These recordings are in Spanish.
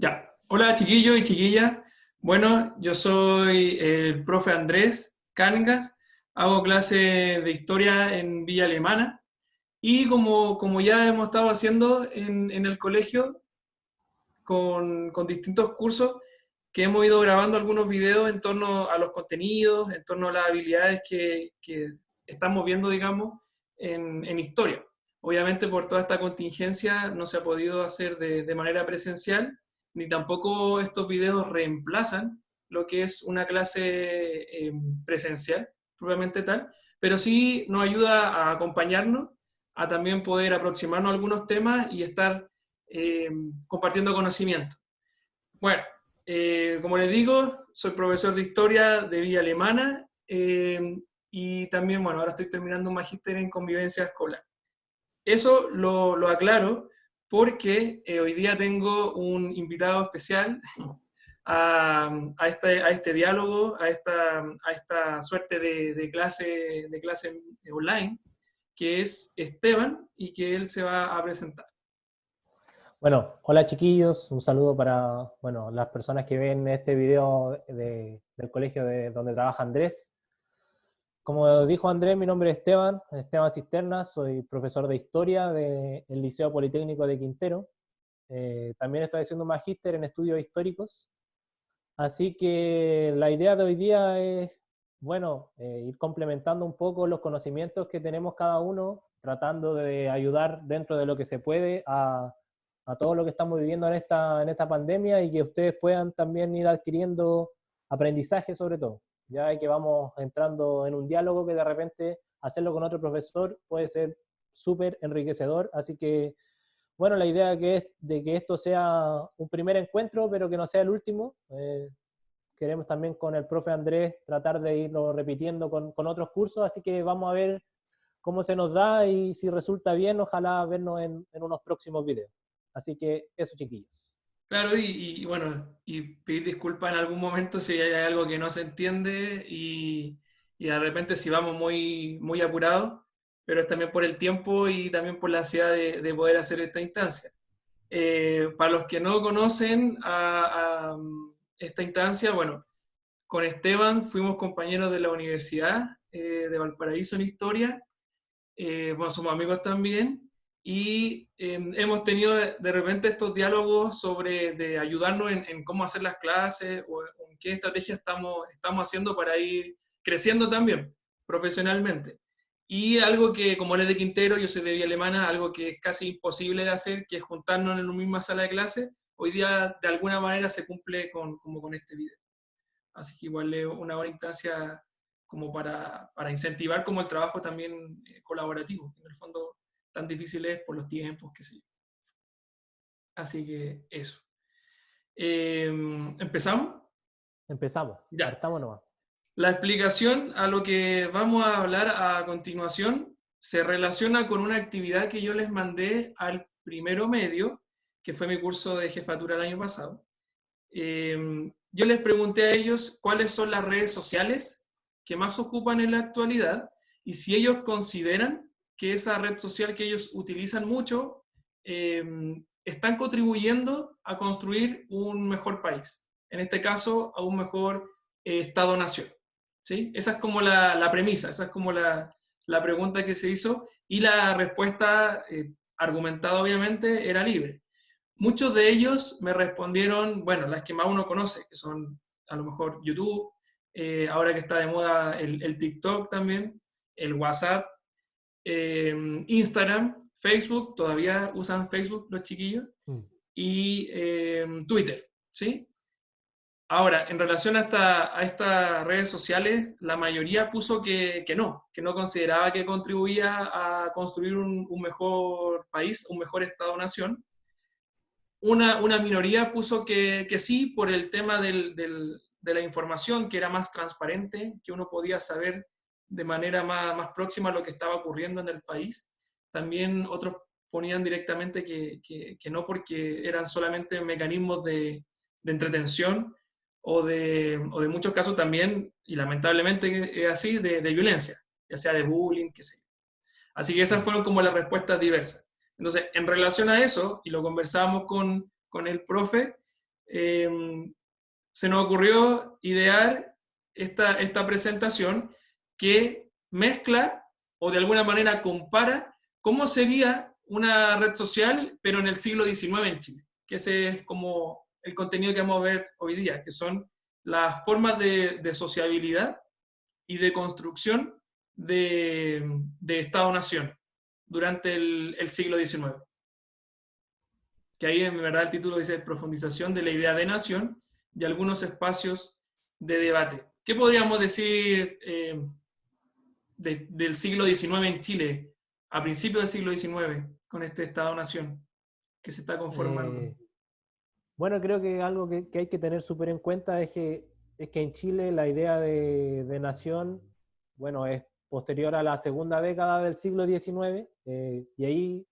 Ya. Hola chiquillos y chiquillas. Bueno, yo soy el profe Andrés Cangas. Hago clase de historia en Villa Alemana. Y como ya hemos estado haciendo en el colegio con distintos cursos, que hemos ido grabando algunos videos en torno a los contenidos, en torno a las habilidades que estamos viendo, digamos, en historia. Obviamente por toda esta contingencia no se ha podido hacer de manera presencial, ni tampoco estos videos reemplazan lo que es una clase presencial, propiamente tal, pero sí nos ayuda a acompañarnos, a también poder aproximarnos a algunos temas y estar eh, compartiendo conocimiento. Bueno, como les digo, soy profesor de historia de Villa Alemana y también, bueno, ahora estoy terminando un magíster en convivencia escolar. Eso lo aclaro porque hoy día tengo un invitado especial a este diálogo, a esta suerte de clase online, que es Esteban y que él se va a presentar. Bueno, hola chiquillos, un saludo para las personas que ven este video del colegio donde trabaja Andrés. Como dijo Andrés, mi nombre es Esteban Cisterna, soy profesor de historia del Liceo Politécnico de Quintero. También estoy haciendo un magíster en estudios históricos. Así que la idea de hoy día es, ir complementando un poco los conocimientos que tenemos cada uno, tratando de ayudar dentro de lo que se puede a todo lo que estamos viviendo en esta pandemia y que ustedes puedan también ir adquiriendo aprendizaje sobre todo. Ya que vamos entrando en un diálogo que de repente hacerlo con otro profesor puede ser súper enriquecedor, así que bueno, la idea que es de que esto sea un primer encuentro, pero que no sea el último. Queremos también con el profe Andrés tratar de irlo repitiendo con otros cursos, así que vamos a ver cómo se nos da y si resulta bien, ojalá vernos en unos próximos videos. Así que eso, chiquillos. Claro, bueno, y pedir disculpas en algún momento si hay algo que no se entiende y de repente si vamos muy apurados, pero es también por el tiempo y también por la ansiedad de poder hacer esta instancia. Para los que no conocen a esta instancia, bueno, con Esteban fuimos compañeros de la universidad de Valparaíso en historia, bueno, somos amigos también, y hemos tenido de repente estos diálogos sobre de ayudarnos en cómo hacer las clases o en qué estrategia estamos haciendo para ir creciendo también profesionalmente. Y algo que, como él es de Quintero, yo soy de Villa Alemana, algo que es casi imposible de hacer, que es juntarnos en una misma sala de clase, hoy día de alguna manera se cumple como con este video. Así que igual es una buena instancia como para incentivar como el trabajo también colaborativo, que en el fondo tan difícil es por los tiempos, que sé yo. Así que eso. ¿Empezamos? Empezamos, Ya. partamos nomás. La explicación a lo que vamos a hablar a continuación se relaciona con una actividad que yo les mandé al primero medio, que fue mi curso de jefatura el año pasado. Yo les pregunté a ellos cuáles son las redes sociales que más ocupan en la actualidad y si ellos consideran que esa red social que ellos utilizan mucho eh, están contribuyendo a construir un mejor país. En este caso, a un mejor Estado-nación. ¿Sí? Esa es como la premisa, esa es como la pregunta que se hizo y la respuesta argumentada obviamente era libre. Muchos de ellos me respondieron, bueno, las que más uno conoce, que son a lo mejor YouTube, ahora que está de moda el TikTok también, el WhatsApp, Instagram, Facebook, todavía usan Facebook los chiquillos, Mm. y Twitter, ¿sí? Ahora, en relación a estas redes sociales, la mayoría puso que no consideraba que contribuía a construir un mejor país, un mejor Estado-nación. Una minoría puso que sí por el tema de la información, que era más transparente, que uno podía saber de manera más próxima lo que estaba ocurriendo en el país. También otros ponían directamente que no porque eran solamente mecanismos de entretención o de muchos casos también, y lamentablemente es así, de violencia, ya sea de bullying, qué sé yo. Así que esas Mm. fueron como las respuestas diversas. Entonces, en relación a eso, y lo conversábamos con el profe, se nos ocurrió idear esta presentación que mezcla o de alguna manera compara cómo sería una red social, pero en el siglo XIX en Chile, que ese es como el contenido que vamos a ver hoy día, que son las formas de sociabilidad y de construcción de Estado-Nación durante el siglo XIX. Que ahí en verdad el título dice profundización de la idea de nación y algunos espacios de debate. ¿Qué podríamos decir del siglo XIX en Chile, a principios del siglo XIX, con este Estado-Nación que se está conformando? Bueno, creo que algo que hay que tener súper en cuenta es que en Chile la idea de nación, bueno, es posterior a la segunda década del siglo XIX, y ahí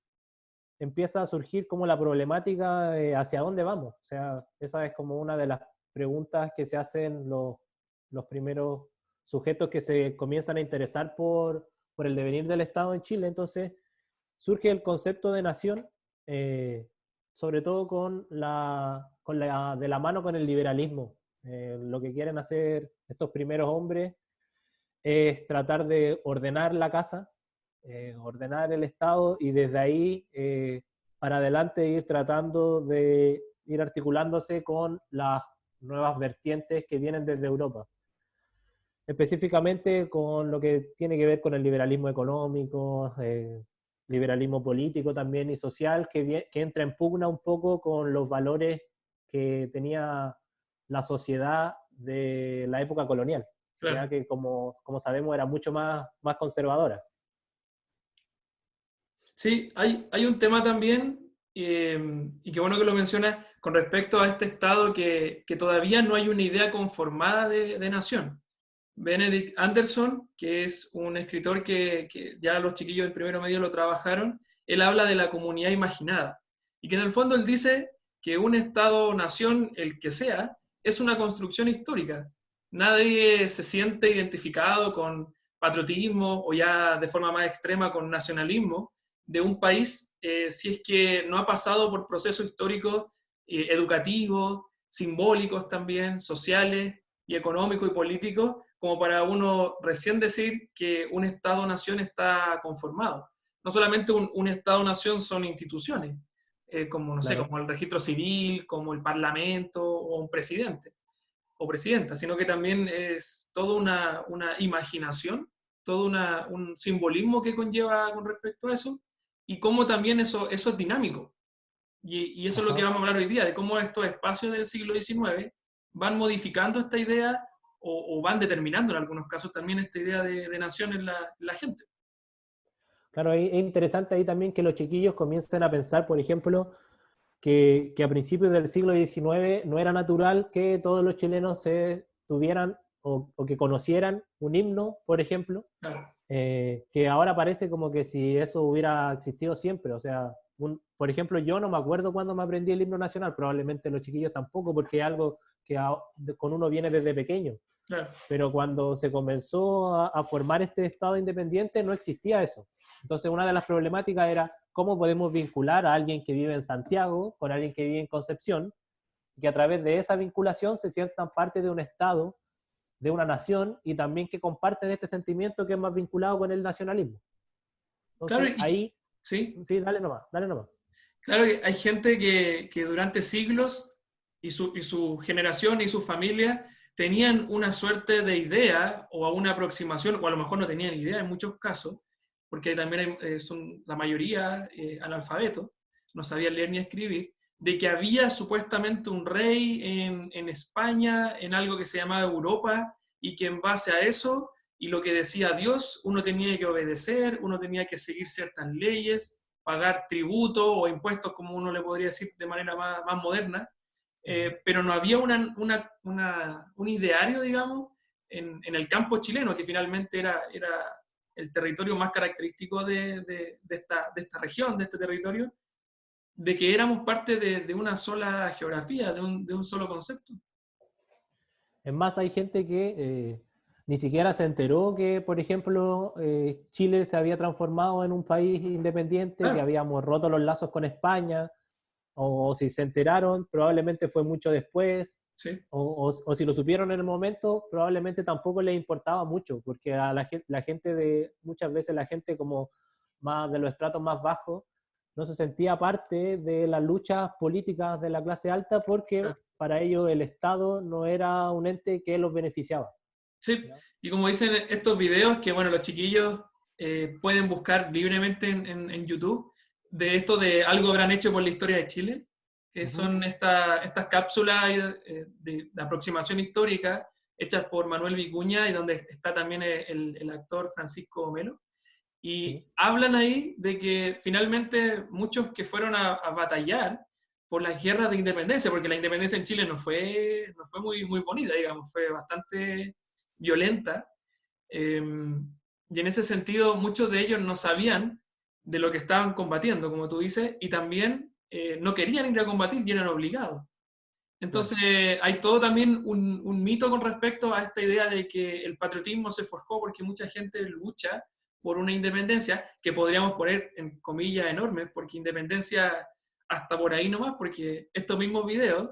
empieza a surgir como la problemática de hacia dónde vamos. O sea, esa es como una de las preguntas que se hacen los primeros sujetos que se comienzan a interesar por el devenir del Estado en Chile. Entonces, surge el concepto de nación, sobre todo de la mano con el liberalismo. Lo que quieren hacer estos primeros hombres es tratar de ordenar la casa, ordenar el Estado y desde ahí para adelante ir tratando de ir articulándose con las nuevas vertientes que vienen desde Europa. Específicamente con lo que tiene que ver con el liberalismo económico, liberalismo político también y social, que entra en pugna un poco con los valores que tenía la sociedad de la época colonial, Claro. ya que como sabemos era mucho más conservadora. Sí, hay un tema también, y qué bueno que lo mencionas, con respecto a este Estado que todavía no hay una idea conformada de nación. Benedict Anderson, que es un escritor que ya los chiquillos del primero medio lo trabajaron, él habla de la comunidad imaginada. Y que en el fondo él dice que un Estado-nación, el que sea, es una construcción histórica. Nadie se siente identificado con patriotismo o ya de forma más extrema con nacionalismo de un país si es que no ha pasado por procesos históricos educativos, simbólicos también, sociales y económicos y políticos, como para uno recién decir que un Estado-nación está conformado. No solamente un Estado-nación son instituciones, como, no sé, Claro. como el registro civil, como el parlamento o un presidente o presidenta, sino que también es toda una imaginación, todo un simbolismo que conlleva con respecto a eso, y cómo también eso es dinámico. Y eso es lo que Ajá. vamos a hablar hoy día, de cómo estos espacios del siglo XIX van modificando esta idea o van determinando en algunos casos también esta idea de nación en la gente. Claro, es interesante ahí también que los chiquillos comiencen a pensar, por ejemplo, que a principios del siglo XIX no era natural que todos los chilenos se tuvieran o que conocieran un himno, por ejemplo, Claro. que ahora parece como que si eso hubiera existido siempre. O sea, por ejemplo, yo no me acuerdo cuando me aprendí el himno nacional, probablemente los chiquillos tampoco, porque es algo que con uno viene desde pequeño. Claro. Pero cuando se comenzó a formar este Estado independiente no existía eso. Entonces una de las problemáticas era cómo podemos vincular a alguien que vive en Santiago con alguien que vive en Concepción, y que a través de esa vinculación se sientan parte de un Estado, de una nación, y también que comparten este sentimiento que es más vinculado con el nacionalismo. Claro, Entonces ahí, sí. sí, dale nomás, dale nomás. Claro que hay gente que durante siglos y su generación y su familia tenían una suerte de idea o una aproximación, o a lo mejor no tenían idea en muchos casos, porque también son la mayoría analfabetos, no sabían leer ni escribir, de que había supuestamente un rey en España, en algo que se llamaba Europa, y que en base a eso y lo que decía Dios, uno tenía que obedecer, uno tenía que seguir ciertas leyes, pagar tributo o impuestos, como uno le podría decir de manera más moderna, pero no había un ideario, digamos, en el campo chileno, que finalmente era el territorio más característico de esta región, de este territorio, de que éramos parte de una sola geografía, de un solo concepto. Es más, hay gente que ni siquiera se enteró que, por ejemplo, Chile se había transformado en un país independiente, que Claro, habíamos roto los lazos con España. o si se enteraron, probablemente fue mucho después, Sí, o si lo supieron en el momento, probablemente tampoco les importaba mucho, porque a la gente muchas veces la gente como más de los estratos más bajos, no se sentía parte de las luchas políticas de la clase alta porque claro. para ellos el Estado no era un ente que los beneficiaba. Sí, ¿Ya? y como dicen estos videos, que bueno, los chiquillos pueden buscar libremente en YouTube, de esto de algo habrán hecho por la historia de Chile, que Ujú. son estas cápsulas de aproximación histórica hechas por Manuel Vicuña y donde está también el actor Francisco Melo. Sí, Y hablan ahí de que finalmente muchos que fueron a batallar por las guerras de independencia, porque la independencia en Chile no fue muy bonita, digamos, fue bastante violenta. Y en ese sentido, muchos de ellos no sabían de lo que estaban combatiendo, como tú dices, y también no querían ir a combatir y eran obligados. claro. Entonces, hay todo también un mito con respecto a esta idea de que el patriotismo se forjó porque mucha gente lucha por una independencia que podríamos poner en comillas enormes, porque independencia hasta por ahí nomás, porque estos mismos videos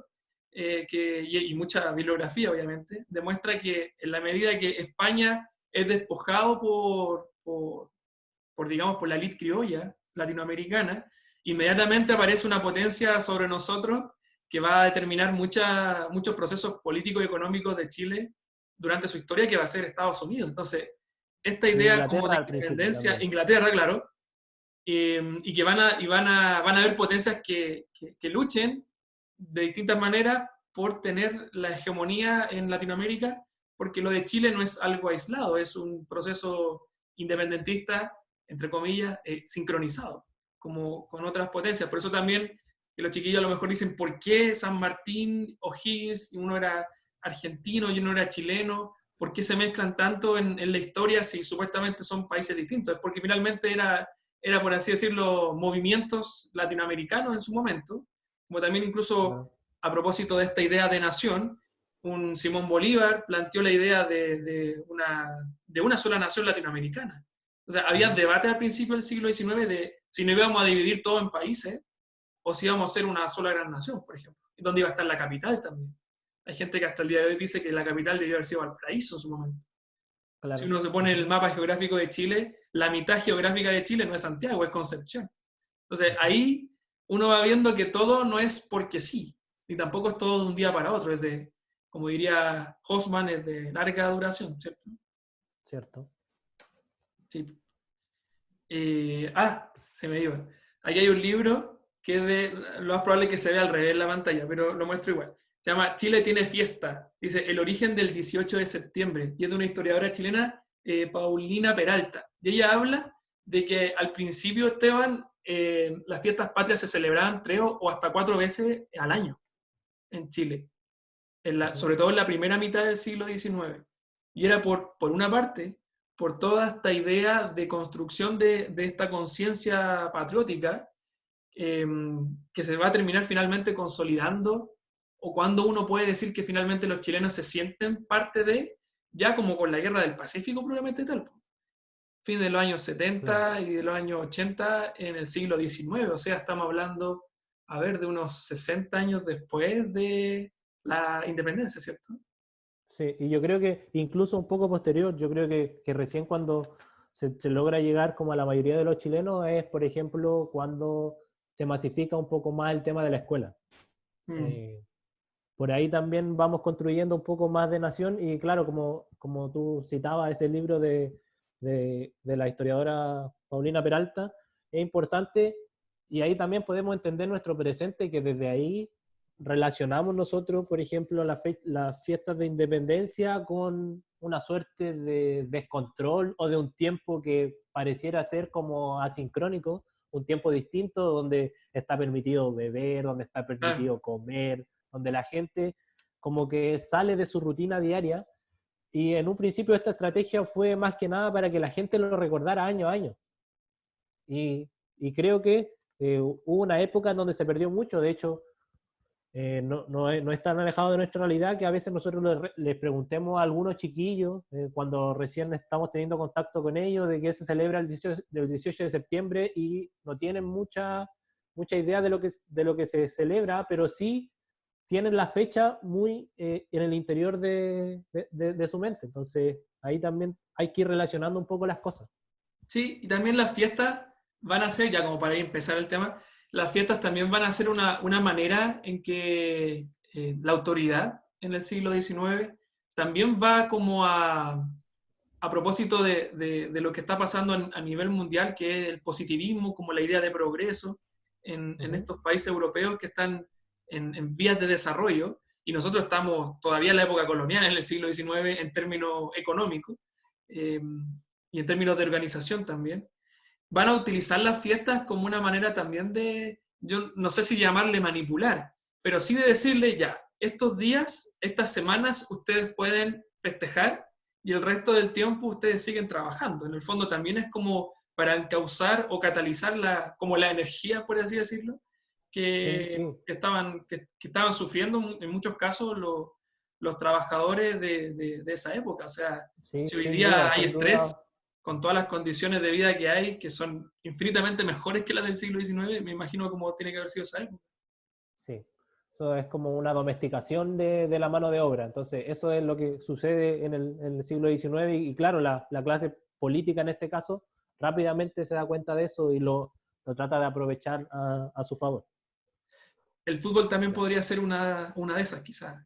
y mucha bibliografía obviamente, demuestra que en la medida que España es despojado digamos, por la élite criolla latinoamericana, inmediatamente aparece una potencia sobre nosotros que va a determinar muchos procesos políticos y económicos de Chile durante su historia, que va a ser Estados Unidos. Entonces, esta Y idea como Inglaterra de al principio independencia, también. Inglaterra, claro, y que van a haber potencias que luchen de distintas maneras por tener la hegemonía en Latinoamérica, porque lo de Chile no es algo aislado, es un proceso independentista, entre comillas, sincronizado, como con otras potencias. Por eso también que los chiquillos a lo mejor dicen, ¿por qué San Martín, O'Higgins, uno era argentino y uno era chileno? ¿Por qué se mezclan tanto en la historia si supuestamente son países distintos? Es porque finalmente era, por así decirlo, movimientos latinoamericanos en su momento, como también incluso Claro. a propósito de esta idea de nación, un Simón Bolívar planteó la idea de una sola nación latinoamericana. O sea, había Ujú. debate al principio del siglo XIX de si nos íbamos a dividir todo en países o si íbamos a ser una sola gran nación, por ejemplo, y dónde iba a estar la capital también. Hay gente que hasta el día de hoy dice que la capital debió haber sido Valparaíso en su momento. Si Claro. uno se pone en el Ujú. mapa geográfico de Chile, la mitad geográfica de Chile no es Santiago, es Concepción. Entonces Ujú. ahí uno va viendo que todo no es porque sí, ni tampoco es todo de un día para otro, es de, como diría Hoffman, es de larga duración, ¿cierto? Cierto. Sí. Se me iba. Aquí hay un libro que es lo más probable es que se vea al revés en la pantalla, pero lo muestro igual. Se llama Chile tiene fiesta. Dice El origen del 18 de septiembre. Y es de una historiadora chilena, Paulina Peralta. Y ella habla de que al principio, Esteban, las fiestas patrias se celebraban 3 o hasta 4 veces al año en Chile, Ujú. sobre todo en la primera mitad del siglo XIX. Y era por una parte, por toda esta idea de construcción de esta conciencia patriótica eh, que se va a terminar finalmente consolidando, o cuando uno puede decir que finalmente los chilenos se sienten parte de, ya como con la guerra del Pacífico probablemente tal, fin de los años Claro. 70 y de los años 80 en el siglo XIX, o sea, estamos hablando, a ver, de unos 60 años después de la independencia, ¿cierto? Sí, y yo creo que incluso un poco posterior, yo creo que recién cuando se logra llegar como a la mayoría de los chilenos es, por ejemplo, cuando se masifica un poco más el tema de la escuela. Mm, Eh, por ahí también vamos construyendo un poco más de nación y claro, como tú citabas ese libro de la historiadora Paulina Peralta, es importante y ahí también podemos entender nuestro presente, que desde ahí relacionamos nosotros, por ejemplo, las fiestas de independencia con una suerte de descontrol o de un tiempo que pareciera ser como asincrónico, un tiempo distinto donde está permitido beber, donde está claro. permitido comer, donde la gente como que sale de su rutina diaria y en un principio esta estrategia fue más que nada para que la gente lo recordara año a año. Y creo que hubo una época en donde se perdió mucho, de hecho, no es tan alejado de nuestra realidad que a veces nosotros les preguntemos a algunos chiquillos, cuando recién estamos teniendo contacto con ellos, de qué se celebra el 18 de septiembre y no tienen mucha idea de lo que se celebra, pero sí tienen la fecha muy en el interior de su mente. Entonces, ahí también hay que ir relacionando un poco las cosas. Sí, y también las fiestas van a ser, ya como para empezar el tema, las fiestas también van a ser una manera en que la autoridad en el siglo XIX también va como a propósito de lo que está pasando a nivel mundial, que es el positivismo, como la idea de progreso en Ujú. estos países europeos que están en vías de desarrollo, y nosotros estamos todavía en la época colonial, en el siglo XIX, en términos económicos eh, y en términos de organización también. Van a utilizar las fiestas como una manera también de, yo no sé si llamarle manipular, pero sí de decirle ya, estos días, estas semanas, ustedes pueden festejar y el resto del tiempo ustedes siguen trabajando. En el fondo también es como para encauzar o catalizar como la energía, por así decirlo, Sí, sí. que estaban sufriendo en muchos casos los trabajadores de esa época. O sea, Sí, si hoy sin duda, día hay sin estrés, duda. con todas las condiciones de vida que hay, que son infinitamente mejores que las del siglo XIX, me imagino cómo tiene que haber sido esa época. Sí, eso es como una domesticación de la mano de obra. Entonces, eso es lo que sucede en el siglo XIX y claro, la clase política en este caso rápidamente se da cuenta de eso y lo trata de aprovechar a su favor. El fútbol también Ya. podría ser una de esas, quizás.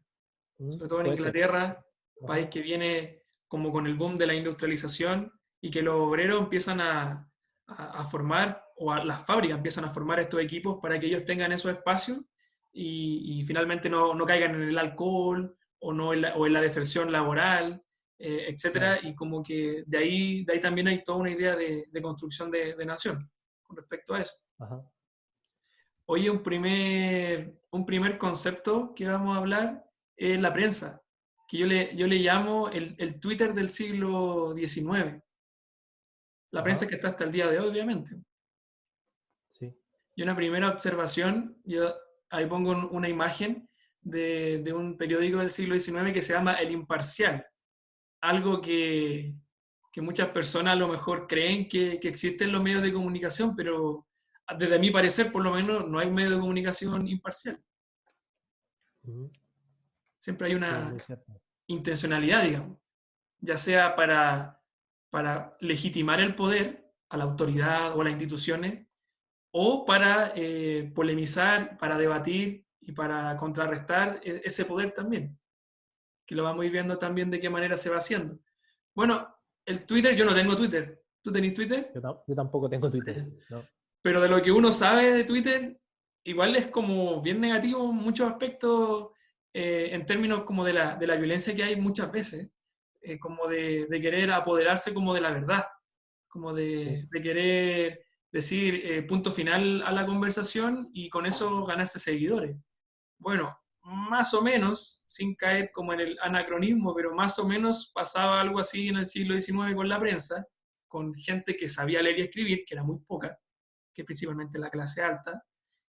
Sobre todo en Puede ser. Inglaterra, Ajá. país que viene como con el boom de la industrialización y que los obreros empiezan a formar, las fábricas empiezan a formar estos equipos para que ellos tengan esos espacios y finalmente no caigan en el alcohol o, no o en la deserción laboral, Claro. etcétera. Y como que de ahí también hay toda una idea de construcción de nación con respecto a eso. Ajá. Oye, un primer concepto que vamos a hablar es la prensa, que yo le llamo el Twitter del siglo XIX. La prensa Ajá. que está hasta el día de hoy, obviamente. Sí. Y una primera observación, yo ahí pongo una imagen de un periódico del siglo XIX que se llama El Imparcial. Algo que muchas personas a lo mejor creen que existen los medios de comunicación, pero desde mi parecer, por lo menos, no hay medio de comunicación imparcial. Ujú. Siempre hay Sí, una muy cierto. intencionalidad, digamos, ya sea para legitimar el poder a la autoridad o a las instituciones, o para polemizar, para debatir y para contrarrestar ese poder también, que lo vamos a ir viendo también de qué manera se va haciendo. Bueno, el Twitter, yo no tengo Twitter. ¿Tú tenés Twitter? Yo tampoco tengo Twitter, ¿no? Pero de lo que uno sabe de Twitter, igual es como bien negativo en muchos aspectos, en términos como de la violencia que hay muchas veces, como de querer apoderarse como de la verdad, como Sí. de querer decir punto final a la conversación y con eso ganarse seguidores. Bueno, más o menos, sin caer como en el anacronismo, pero más o menos pasaba algo así en el siglo XIX con la prensa, con gente que sabía leer y escribir, que era muy poca, que es principalmente la clase alta,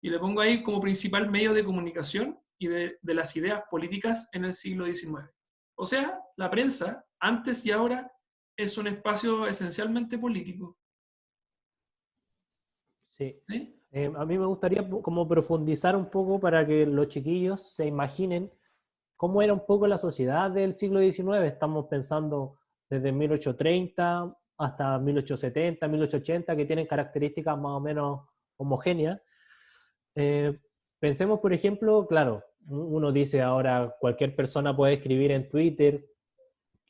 y le pongo ahí como principal medio de comunicación y de las ideas políticas en el siglo XIX. O sea, la prensa, antes y ahora, es un espacio esencialmente político. Sí. ¿Sí? A mí me gustaría como profundizar un poco para que los chiquillos se imaginen cómo era un poco la sociedad del siglo XIX. Estamos pensando desde 1830 hasta 1870, 1880, que tienen características más o menos homogéneas. Eh, Pensemos, por ejemplo, claro, uno dice ahora cualquier persona puede escribir en Twitter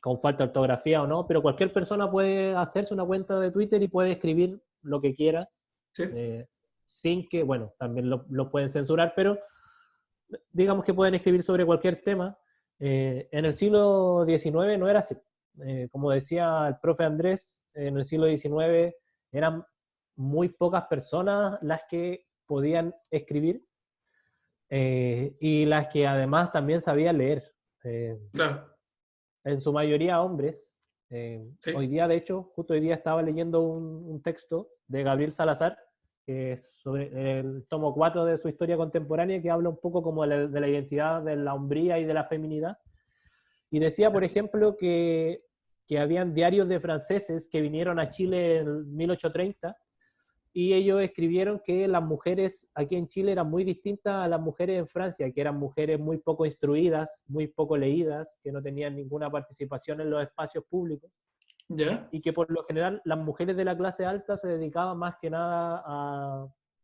con falta de ortografía o no, pero cualquier persona puede hacerse una cuenta de Twitter y puede escribir lo que quiera, ¿Sí? sin que, bueno, también lo pueden censurar, pero digamos que pueden escribir sobre cualquier tema. En el siglo XIX no era así. Como decía el profe Andrés, en el siglo XIX eran muy pocas personas las que podían escribir y las que además también sabían leer. Eh, Claro. en su mayoría hombres. Hoy ¿Sí? día, de hecho, justo hoy día estaba leyendo un texto de Gabriel Salazar, que es sobre el tomo 4 de su historia contemporánea, que habla un poco como de la identidad de la hombría y de la feminidad. Y decía, por ejemplo, que habían diarios de franceses que vinieron a Chile en 1830 y ellos escribieron que las mujeres aquí en Chile eran muy distintas a las mujeres en Francia, que eran mujeres muy poco instruidas, muy poco leídas, que no tenían ninguna participación en los espacios públicos, ¿Ya? y que por lo general las mujeres de la clase alta se dedicaban más que nada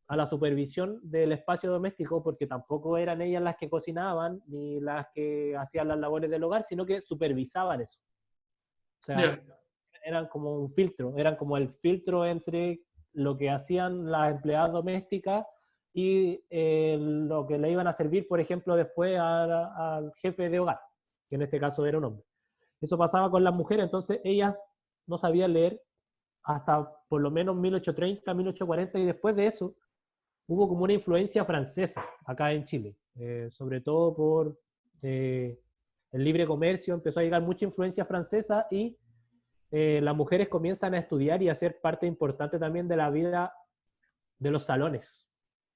a la supervisión del espacio doméstico, porque tampoco eran ellas las que cocinaban ni las que hacían las labores del hogar, sino que supervisaban eso. O sea, ¿Ya? eran como un filtro, eran como el filtro entre lo que hacían las empleadas domésticas y lo que le iban a servir, por ejemplo, después al jefe de hogar, que en este caso era un hombre. Eso pasaba con las mujeres, entonces ellas no sabían leer hasta por lo menos 1830, 1840, y después de eso hubo como una influencia francesa acá en Chile, sobre todo por el libre comercio, empezó a llegar mucha influencia francesa y las mujeres comienzan a estudiar y a ser parte importante también de la vida de los salones,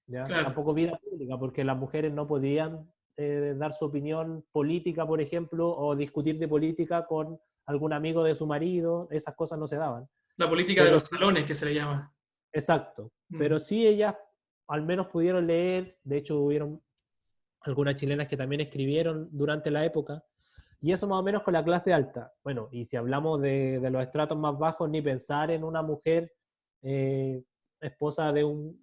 ¿ya? Claro. Tampoco vida pública, porque las mujeres no podían dar su opinión política, por ejemplo, o discutir de política con algún amigo de su marido, esas cosas no se daban. La política de Pero los sí, salones, que se le llama. exacto, Mm. pero sí ellas al menos pudieron leer, de hecho hubieron algunas chilenas que también escribieron durante la época, y eso más o menos con la clase alta. Bueno, y si hablamos de los estratos más bajos, ni pensar en una mujer eh, esposa de un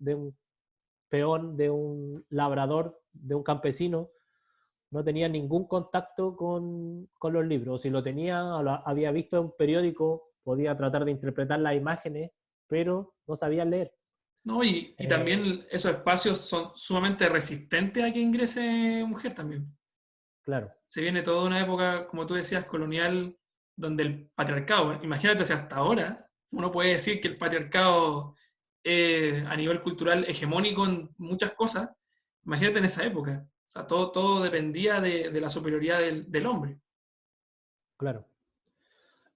peón, de un labrador, de un campesino, no tenía ningún contacto con los libros. O si lo tenía, lo había visto en un periódico, podía tratar de interpretar las imágenes, pero no sabía leer. No, y Eh, también esos espacios son sumamente resistentes a que ingrese mujer también. claro, Se viene toda una época, como tú decías, colonial, donde el patriarcado, imagínate si hasta ahora, uno puede decir que el patriarcado es a nivel cultural hegemónico en muchas cosas, imagínate en esa época. O sea, todo dependía de la superioridad del hombre. claro.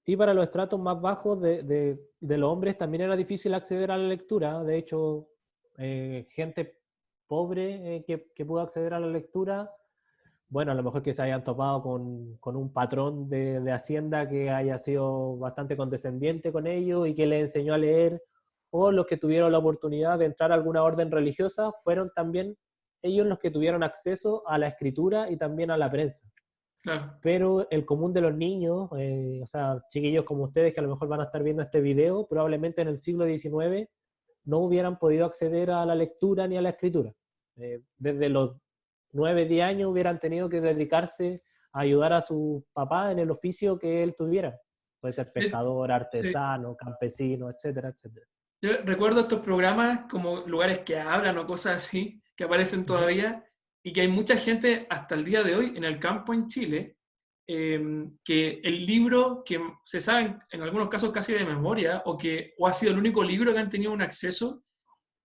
Y para los estratos más bajos de los hombres también era difícil acceder a la lectura. De hecho, gente pobre que pudo acceder a la lectura, bueno, a lo mejor que se hayan topado con un patrón de Hacienda que haya sido bastante condescendiente con ellos y que les enseñó a leer, o los que tuvieron la oportunidad de entrar a alguna orden religiosa, fueron también ellos los que tuvieron acceso a la escritura y también a la prensa. Claro. Pero el común de los niños, o sea, chiquillos como ustedes que a lo mejor van a estar viendo este video, probablemente en el siglo XIX no hubieran podido acceder a la lectura ni a la escritura. Desde los 9, 10 años hubieran tenido que dedicarse a ayudar a su papá en el oficio que él tuviera. Puede ser pescador, Sí. artesano, campesino, etcétera, etcétera. Yo recuerdo estos programas como lugares que hablan o cosas así, que aparecen Uh -huh. todavía, y que hay mucha gente hasta el día de hoy en el campo en Chile, que el libro que se sabe en algunos casos casi de memoria, o ha sido el único libro que han tenido un acceso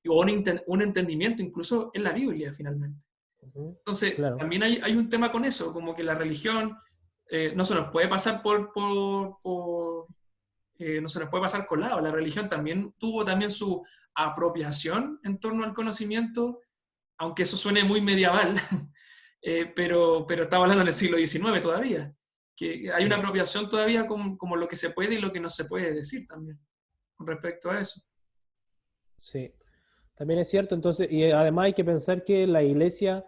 o un entendimiento incluso, es la Biblia finalmente. Uh -huh. Entonces, Claro, también hay un tema con eso, como que la religión no se nos puede pasar no se nos puede pasar colado. La religión también tuvo también su apropiación en torno al conocimiento, aunque eso suene muy medieval, pero estaba hablando en el siglo XIX todavía, que hay una sí, apropiación todavía como lo que se puede y lo que no se puede decir también con respecto a eso. sí. También es cierto, entonces, y además hay que pensar que la iglesia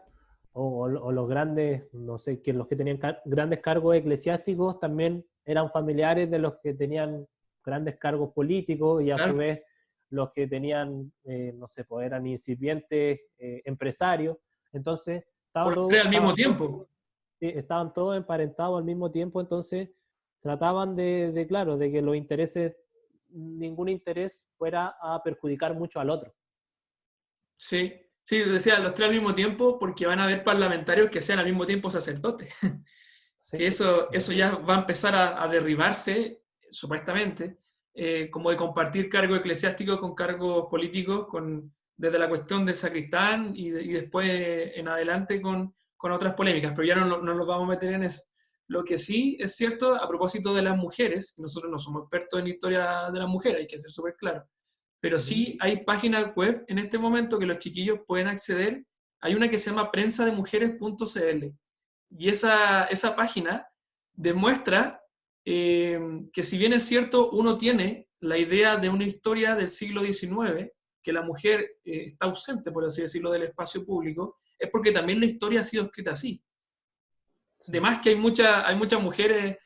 o los grandes, no sé, que los que tenían grandes cargos eclesiásticos también eran familiares de los que tenían grandes cargos políticos y a su Claro, vez los que tenían, no sé, pues eran incipientes empresarios. Entonces, o los tres al mismo tiempo. estaban todos emparentados al mismo tiempo, entonces trataban claro, de que los intereses, ningún interés fuera a perjudicar mucho al otro. Sí, sí, decía los tres al mismo tiempo porque van a haber parlamentarios que sean al mismo tiempo sacerdotes. Sí, Que eso ya va a empezar a derribarse, supuestamente, como de compartir cargos eclesiásticos con cargos políticos, desde la cuestión del sacristán y después en adelante con otras polémicas, pero ya no nos vamos a meter en eso. Lo que sí es cierto, a propósito de las mujeres, nosotros no somos expertos en historia de las mujeres, hay que ser súper claro, pero ujú, sí hay páginas web en este momento que los chiquillos pueden acceder. Hay una que se llama prensademujeres.cl y esa página demuestra que si bien es cierto, uno tiene la idea de una historia del siglo XIX, que la mujer está ausente, por así decirlo, del espacio público, es porque también la historia ha sido escrita así. Sí, Además que hay muchas mujeres,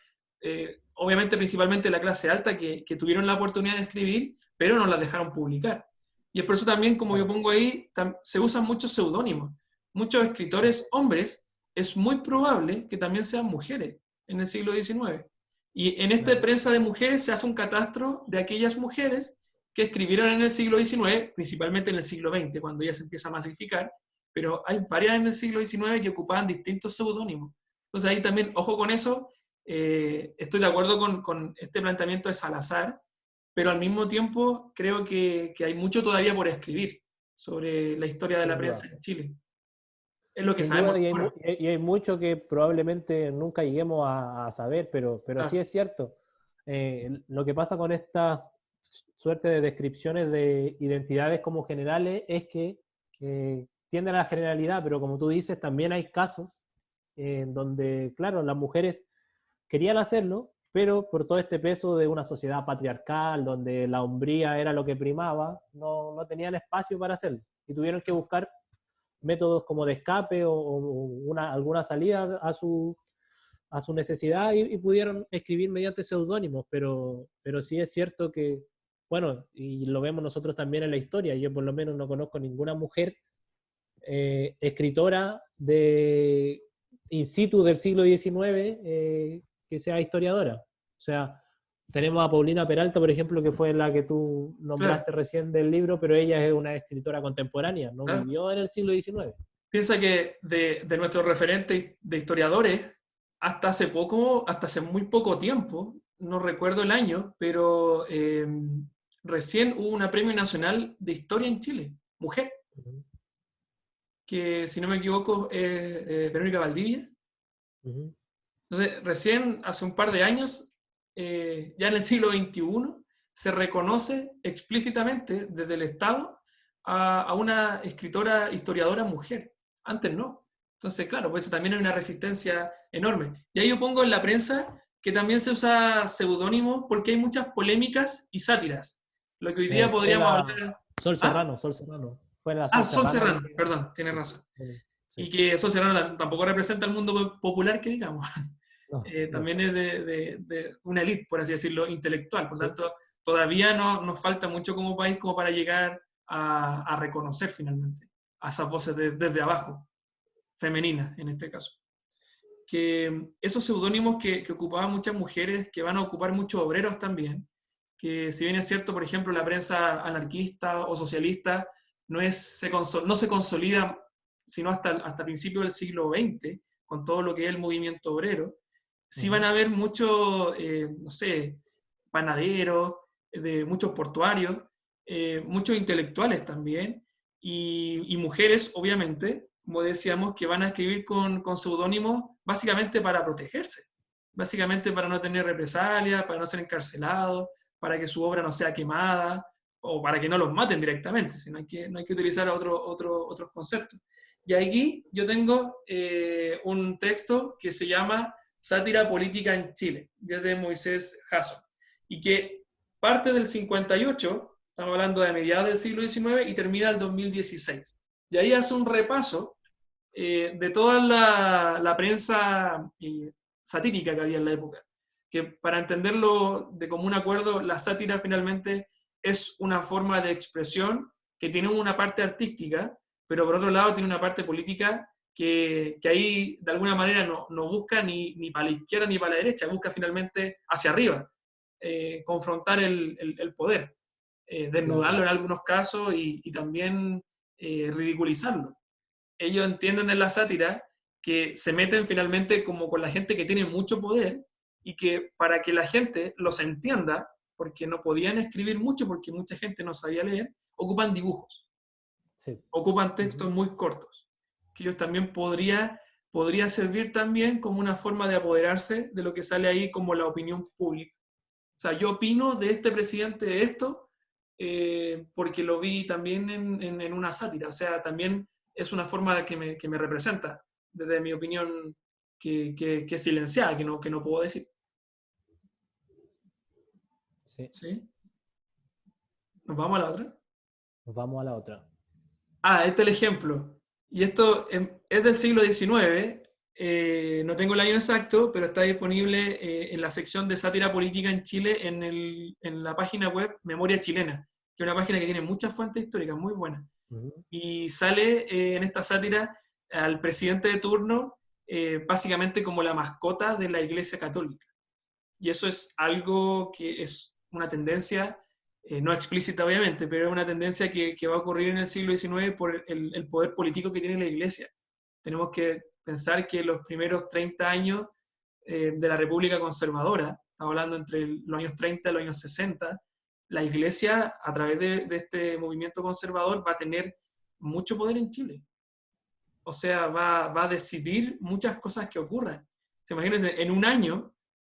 obviamente principalmente de la clase alta, que tuvieron la oportunidad de escribir, pero no las dejaron publicar. Y es por eso también, como yo claro, pongo ahí, se usan muchos seudónimos. Muchos escritores hombres, es muy probable que también sean mujeres en el siglo XIX. Y en esta claro. prensa de mujeres se hace un catastro de aquellas mujeres que escribieron en el siglo XIX, principalmente en el siglo XX, cuando ya se empieza a masificar, pero hay varias en el siglo XIX que ocupaban distintos seudónimos. Entonces ahí también, ojo con eso, estoy de acuerdo con este planteamiento de Salazar, pero al mismo tiempo creo que hay mucho todavía por escribir sobre la historia de la Sin prensa duda. en Chile. Es lo que Sin sabemos duda, ahora. y hay mucho que probablemente nunca lleguemos a saber, pero sí Ah, es cierto. Lo que pasa con esta suerte de descripciones de identidades como generales es que tienden a la generalidad, pero como tú dices, también hay casos en donde, claro, las mujeres querían hacerlo, pero por todo este peso de una sociedad patriarcal, donde la hombría era lo que primaba, no tenían espacio para hacerlo y tuvieron que buscar métodos como de escape o alguna salida a su necesidad y pudieron escribir mediante seudónimos, pero sí es cierto que, bueno, y lo vemos nosotros también en la historia, yo por lo menos no conozco ninguna mujer escritora de in situ del siglo XIX que sea historiadora. O sea, tenemos a Paulina Peralta, por ejemplo, que fue la que tú claro, nombraste recién del libro, pero ella es una escritora contemporánea, no claro. vivió en el siglo XIX. Piensa que de nuestros referentes de historiadores, hasta hace muy poco tiempo, no recuerdo el año, pero recién hubo un premio nacional de historia en Chile, mujer, Uh-huh, que si no me equivoco es Verónica Valdivia. uh-huh, Entonces, recién hace un par de años, ya en el siglo XXI, se reconoce explícitamente desde el Estado a una escritora, historiadora mujer. Antes no. Entonces, claro, pues eso también hay una resistencia enorme. Y ahí yo pongo en la prensa que también se usa seudónimo porque hay muchas polémicas y sátiras. Lo que hoy día Fue podríamos la hablar... Sol ¿Ah? Serrano, Sol Serrano. Fue la Sol Ah, Sol Serrano la Serrano, que... perdón, tienes Sí, razón. sí. Y que Sol Serrano tampoco representa el mundo popular que digamos. No, no. También es de una élite, por así decirlo, intelectual. Por Sí, tanto, todavía nos falta mucho como país como para llegar a reconocer finalmente a esas voces desde abajo, femeninas en este caso. Que esos seudónimos que ocupaban muchas mujeres, que van a ocupar muchos obreros también, que si bien es cierto, por ejemplo, la prensa anarquista o socialista no se consolida sino hasta principios del siglo XX, con todo lo que es el movimiento obrero, sí van uh-huh, a haber muchos, no sé, panaderos, de muchos portuarios, muchos intelectuales también, y mujeres, obviamente, como decíamos, que van a escribir con seudónimos básicamente para protegerse, básicamente para no tener represalias, para no ser encarcelados, para que su obra no sea quemada, o para que no los maten directamente, sino no hay que utilizar otros conceptos. Y aquí yo tengo un texto que se llama Sátira política en Chile, que es de Moisés Jasso, y que parte del 58, estamos hablando de mediados del siglo XIX, y termina el 2016. Y ahí hace un repaso de toda la prensa satírica que había en la época. Que para entenderlo de común acuerdo, la sátira finalmente es una forma de expresión que tiene una parte artística, pero por otro lado tiene una parte política que ahí de alguna manera no busca ni para la izquierda ni para la derecha, busca finalmente hacia arriba, confrontar el poder, claro. desnudarlo en algunos casos y también ridiculizarlo. Ellos entienden en la sátira que se meten finalmente como con la gente que tiene mucho poder y que para que la gente los entienda, porque no podían escribir mucho porque mucha gente no sabía leer, ocupan dibujos, Sí. ocupan Uh-huh. textos muy cortos, que ellos también podría servir también como una forma de apoderarse de lo que sale ahí como la opinión pública. O sea, yo opino de este presidente esto porque lo vi también en una sátira. O sea, también es una forma que me representa, desde mi opinión, que es silenciada, que no puedo decir. Sí. ¿Sí? ¿Nos vamos a la otra? Nos vamos a la otra. Este es el ejemplo. Y esto es del siglo XIX, no tengo el año exacto, pero está disponible en la sección de sátira política en Chile en la página web Memoria Chilena, que es una página que tiene muchas fuentes históricas muy buenas. Ujú. Y sale en esta sátira al presidente de turno básicamente como la mascota de la Iglesia Católica. Y eso es algo que es una tendencia, no explícita obviamente, pero es una tendencia que va a ocurrir en el siglo XIX por el poder político que tiene la Iglesia. Tenemos que pensar que los primeros 30 años de la República Conservadora, estamos hablando entre los años 30 y los años 60, la Iglesia, a través de este movimiento conservador, va a tener mucho poder en Chile. O sea, va a decidir muchas cosas que ocurran. ¿Se imagínense? En un año,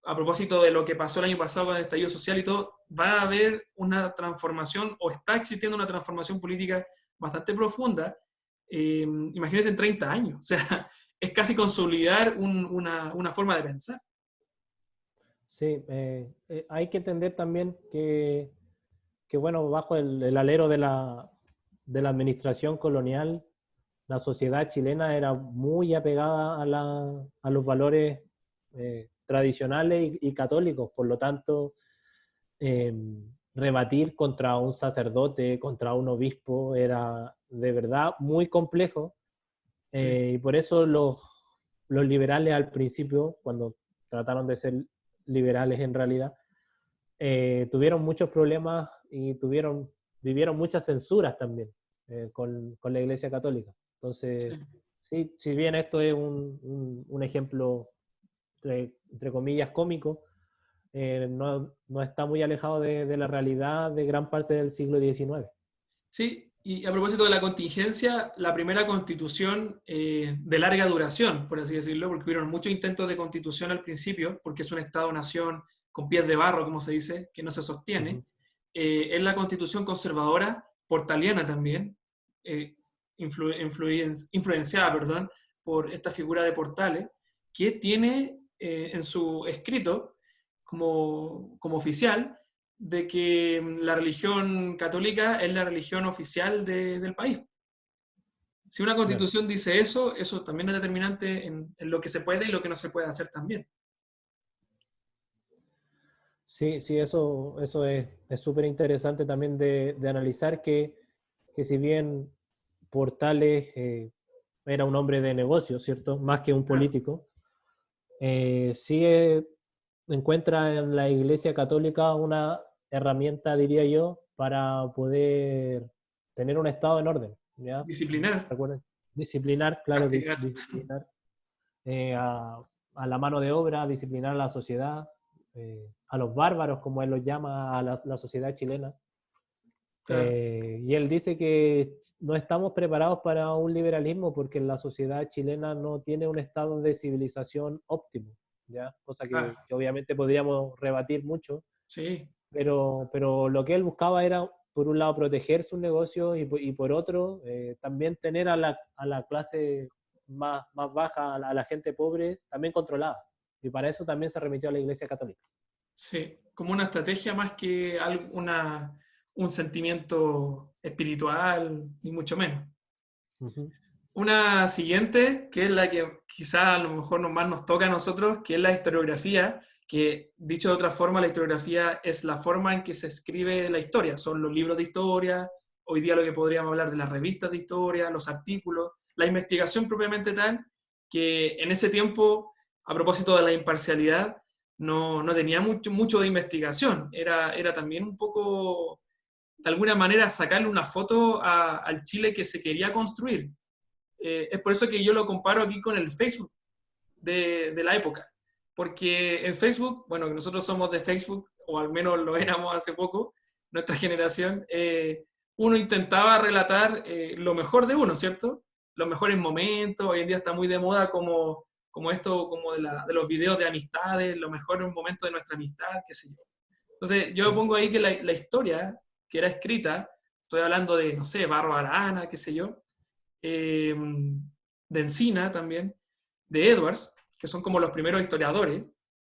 a propósito de lo que pasó el año pasado con el estallido social y todo, va a haber una transformación, o está existiendo una transformación política bastante profunda. Imagínense en 30 años. O sea, es casi consolidar una forma de pensar. Sí, hay que entender también que bueno, bajo el alero de la administración colonial, la sociedad chilena era muy apegada a los valores tradicionales y católicos, por lo tanto, eh, rebatir contra un sacerdote, contra un obispo, era de verdad muy complejo, Sí, y por eso los liberales al principio, cuando trataron de ser liberales en realidad, tuvieron muchos problemas y vivieron muchas censuras también con la Iglesia Católica. Entonces, sí. sí, si bien esto es un ejemplo, entre comillas, cómico, no está muy alejado de la realidad de gran parte del siglo XIX. Sí, y a propósito de la contingencia, la primera constitución de larga duración, por así decirlo, porque hubieron muchos intentos de constitución al principio, porque es un Estado-nación con pies de barro, como se dice, que no se sostiene, Ujú. es la constitución conservadora, portaliana también, eh, influenciada, perdón, por esta figura de Portales, que tiene en su escrito como oficial de que la religión católica es la religión oficial del país. Si una Claro. constitución dice eso, eso también es determinante en lo que se puede y lo que no se puede hacer también. Sí, sí, eso es súper interesante también de analizar que si bien Portales era un hombre de negocios, ¿cierto? Más que un Claro. político, sí encuentra en la Iglesia Católica una herramienta, diría yo, para poder tener un Estado en orden, ¿ya? Disciplinar, Recuerden, disciplinar, claro, castigar. disciplinar eh, a, a la mano de obra, disciplinar a la sociedad, a los bárbaros, como él los llama, a la sociedad chilena. Claro. Y él dice que no estamos preparados para un liberalismo porque la sociedad chilena no tiene un estado de civilización óptimo, ¿ya? Cosa Claro. que obviamente podríamos rebatir mucho, Sí, pero lo que él buscaba era, por un lado, proteger sus negocios y por otro, también tener a la clase más baja, a la gente pobre, también controlada. Y para eso también se remitió a la Iglesia Católica. sí. Como una estrategia más que un sentimiento espiritual, ni mucho menos. Ujú. Una siguiente, que es la que quizá a lo mejor más nos toca a nosotros, que es la historiografía, que dicho de otra forma, la historiografía es la forma en que se escribe la historia. Son los libros de historia, hoy día lo que podríamos hablar de las revistas de historia, los artículos, la investigación propiamente tal, que en ese tiempo, a propósito de la imparcialidad, no tenía mucho de investigación. Era también un poco, de alguna manera, sacarle una foto al Chile que se quería construir. Es por eso que yo lo comparo aquí con el Facebook de la época. Porque en Facebook, bueno, que nosotros somos de Facebook, o al menos lo éramos hace poco, nuestra generación, uno intentaba relatar lo mejor de uno, ¿cierto? Los mejores momentos, hoy en día está muy de moda como esto, como de los videos de amistades, los mejores momentos de nuestra amistad, qué sé yo. Entonces yo Sí. pongo ahí que la historia que era escrita, estoy hablando de, no sé, Barro Arana, qué sé yo, eh, de Encina también, de Edwards, que son como los primeros historiadores,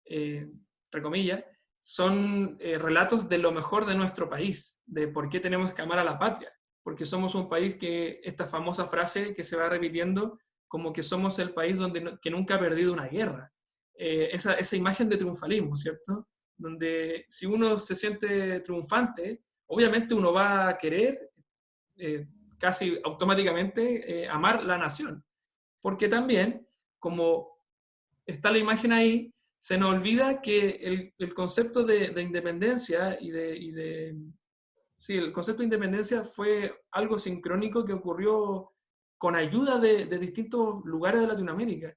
entre comillas, son relatos de lo mejor de nuestro país, de por qué tenemos que amar a la patria, porque somos un país que, esta famosa frase que se va repitiendo, como que somos el país que nunca ha perdido una guerra. Esa imagen de triunfalismo, ¿cierto? Donde si uno se siente triunfante, obviamente uno va a querer eh, casi automáticamente amar la nación. Porque también, como está la imagen ahí, se nos olvida que el concepto de independencia sí, el concepto de independencia fue algo sincrónico que ocurrió con ayuda de distintos lugares de Latinoamérica.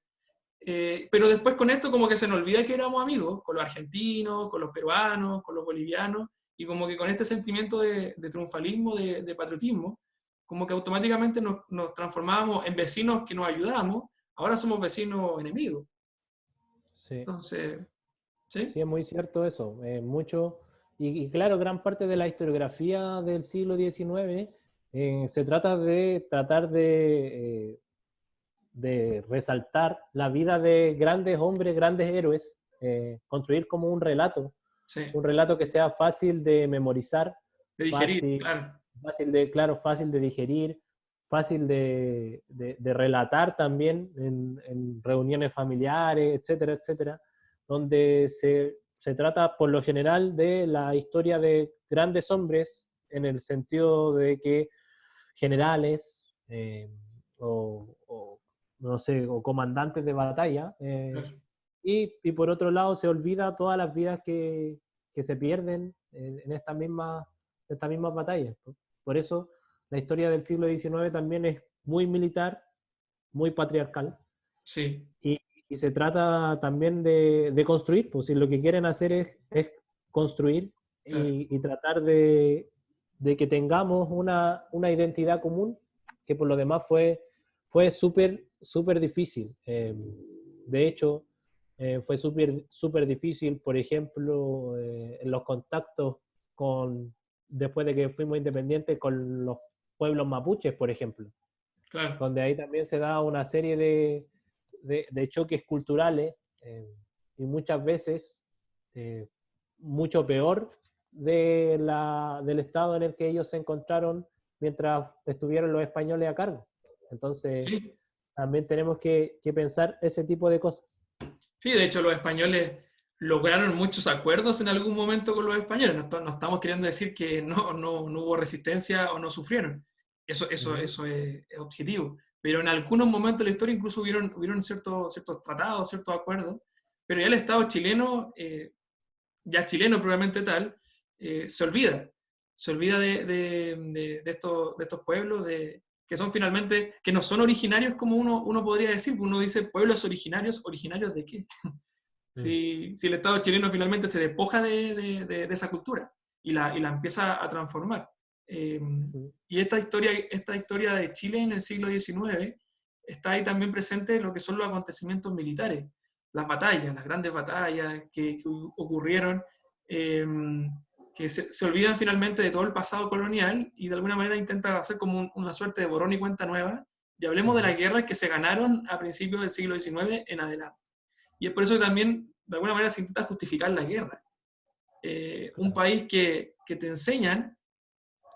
Pero después con esto como que se nos olvida que éramos amigos, con los argentinos, con los peruanos, con los bolivianos, y como que con este sentimiento de triunfalismo, de patriotismo, como que automáticamente nos transformábamos en vecinos que nos ayudábamos, ahora somos vecinos enemigos. Sí. Entonces, ¿sí? Sí, es muy cierto eso. Mucho, y claro, gran parte de la historiografía del siglo XIX se trata de tratar de resaltar la vida de grandes hombres, grandes héroes, construir como Sí, un relato que sea fácil de memorizar, de digerir, fácil, claro. claro, fácil de digerir, fácil de relatar también en reuniones familiares, etcétera, etcétera, donde se trata por lo general de la historia de grandes hombres en el sentido de que generales o, no sé, o comandantes de batalla, Claro. y por otro lado se olvida todas las vidas que se pierden en estas mismas batallas. Por eso la historia del siglo XIX también es muy militar, muy patriarcal, Sí, y, y se trata también de construir, pues si lo que quieren hacer es construir claro. y tratar de que tengamos una identidad común, que por lo demás fue súper difícil. De hecho, fue súper difícil, por ejemplo, en los contactos después de que fuimos independientes con los pueblos mapuches, por ejemplo, Claro. donde ahí también se da una serie de choques culturales y muchas veces eh, mucho peor del estado en el que ellos se encontraron mientras estuvieron los españoles a cargo. Entonces, Sí, también tenemos que pensar ese tipo de cosas. sí, de hecho los españoles lograron muchos acuerdos en algún momento con los españoles. No estamos queriendo decir que no hubo resistencia o no sufrieron. Ujú. Eso es objetivo. Pero en algunos momentos de la historia incluso hubieron ciertos tratados, ciertos acuerdos. Pero ya el Estado chileno, ya chileno probablemente tal, se olvida. Se olvida de estos pueblos que son finalmente, que no son originarios como uno podría decir. Uno dice pueblos originarios, ¿originarios de qué? Mm. Si el Estado chileno finalmente se despoja de esa cultura y la empieza a transformar. Eh, Mm. y esta historia de Chile en el siglo XIX está ahí también presente lo que son los acontecimientos militares, las batallas, las grandes batallas que ocurrieron, eh, que se olvidan finalmente de todo el pasado colonial y de alguna manera intentan hacer como una suerte de borrón y cuenta nueva. Y hablemos de Ujú. las guerras que se ganaron a principios del siglo XIX en adelante. Y es por eso que también, de alguna manera, se intenta justificar la guerra. Un Claro. país que te enseñan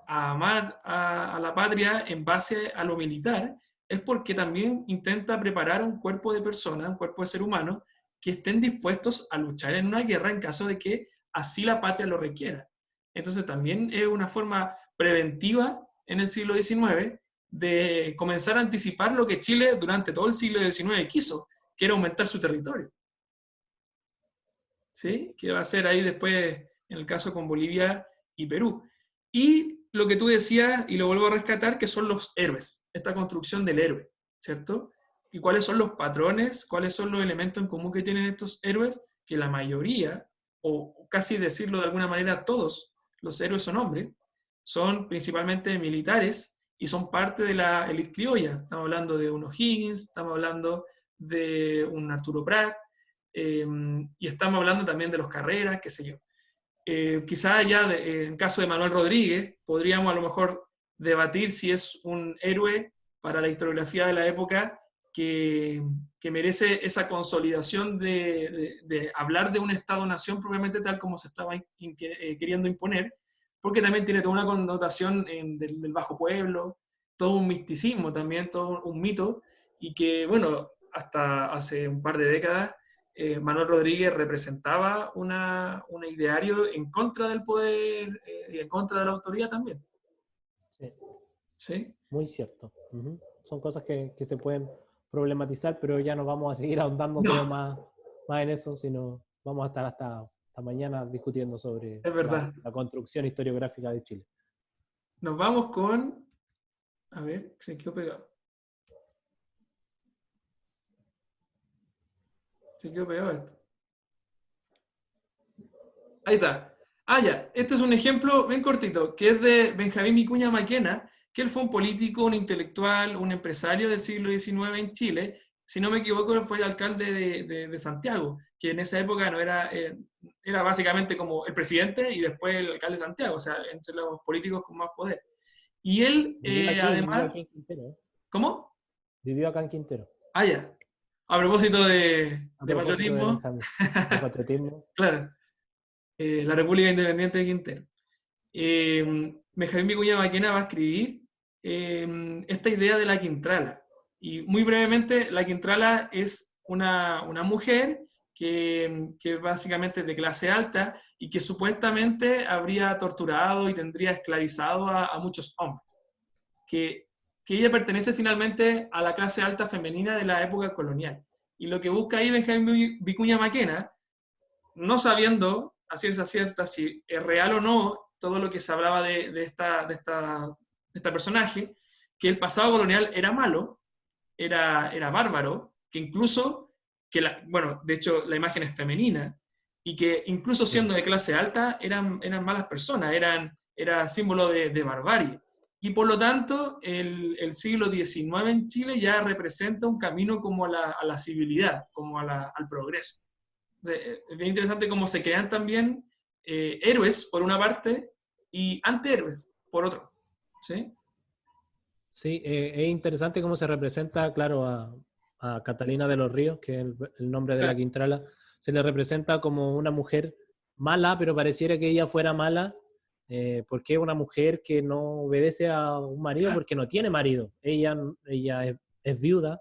a amar a la patria en base a lo militar, es porque también intenta preparar a un cuerpo de personas, un cuerpo de ser humano, que estén dispuestos a luchar en una guerra en caso de que así la patria lo requiera. Entonces también es una forma preventiva en el siglo XIX de comenzar a anticipar lo que Chile durante todo el siglo XIX quiso, que era aumentar su territorio. ¿Sí? Que va a ser ahí después en el caso con Bolivia y Perú. Y lo que tú decías, y lo vuelvo a rescatar, que son los héroes, esta construcción del héroe, ¿cierto? ¿Y cuáles son los patrones, cuáles son los elementos en común que tienen estos héroes? Que la mayoría, o casi decirlo de alguna manera, todos los héroes son hombres, son principalmente militares y son parte de la élite criolla. Estamos hablando de un O'Higgins, estamos hablando de un Arturo Prat, y estamos hablando también de los Carreras, qué sé yo. Quizá ya en caso de Manuel Rodríguez, podríamos a lo mejor debatir si es un héroe para la historiografía de la época que merece esa consolidación de hablar de un Estado-nación propiamente tal como se estaba queriendo imponer, porque también tiene toda una connotación del bajo pueblo, todo un misticismo también, todo un mito, y que, bueno, hasta hace un par de décadas, Manuel Rodríguez representaba un ideario en contra del poder y en contra de la autoridad también. Sí, ¿Sí? muy cierto. Ujú. Son cosas que se pueden problematizar, pero ya no vamos a seguir ahondando, creo, No, más en eso, sino vamos a estar hasta mañana discutiendo sobre es verdad. la construcción historiográfica de Chile. Nos vamos con... A ver, se quedó pegado. Se quedó pegado esto. Ahí está. Ah, ya. Este es un ejemplo bien cortito, que es de Benjamín Vicuña Maquena, que él fue un político, un intelectual, un empresario del siglo XIX en Chile. Si no me equivoco, él fue alcalde de Santiago, que en esa época no era, era básicamente como el presidente y después el alcalde de Santiago, o sea, entre los políticos con más poder. Y él, Vivió además, aquí en Quintero, ¿eh? ¿cómo? Vivió acá en Quintero. Ah, ya. A propósito A de propósito de patriotismo, Benjamín, de patriotismo. claro, la República Independiente de Quintero. Benjamín Vicuña Maquena va a escribir esta idea de la Quintrala. Y muy brevemente, la Quintrala es una mujer que básicamente es de clase alta y que supuestamente habría torturado y tendría esclavizado a muchos hombres. Que, que ella pertenece finalmente a la clase alta femenina de la época colonial. Y lo que busca ahí Benjamín Vicuña Maquena, no sabiendo a ciencia cierta si es real o no todo lo que se hablaba de esta personaje, que el pasado colonial era malo, era bárbaro, que incluso, bueno, de hecho la imagen es femenina, y que incluso Sí, siendo de clase alta eran malas personas, era símbolo de barbarie. Y por lo tanto, el siglo XIX en Chile ya representa un camino como a la civilidad, como al progreso. Es bien interesante cómo se crean también héroes por una parte y antihéroes por otro. ¿Sí? sí, es interesante cómo se representa, claro, a Catalina de los Ríos, que es el nombre de la Claro, Quintrala, se le representa como una mujer mala, pero pareciera que ella fuera mala porque es una mujer que no obedece a un marido claro, porque no tiene marido. Ella es viuda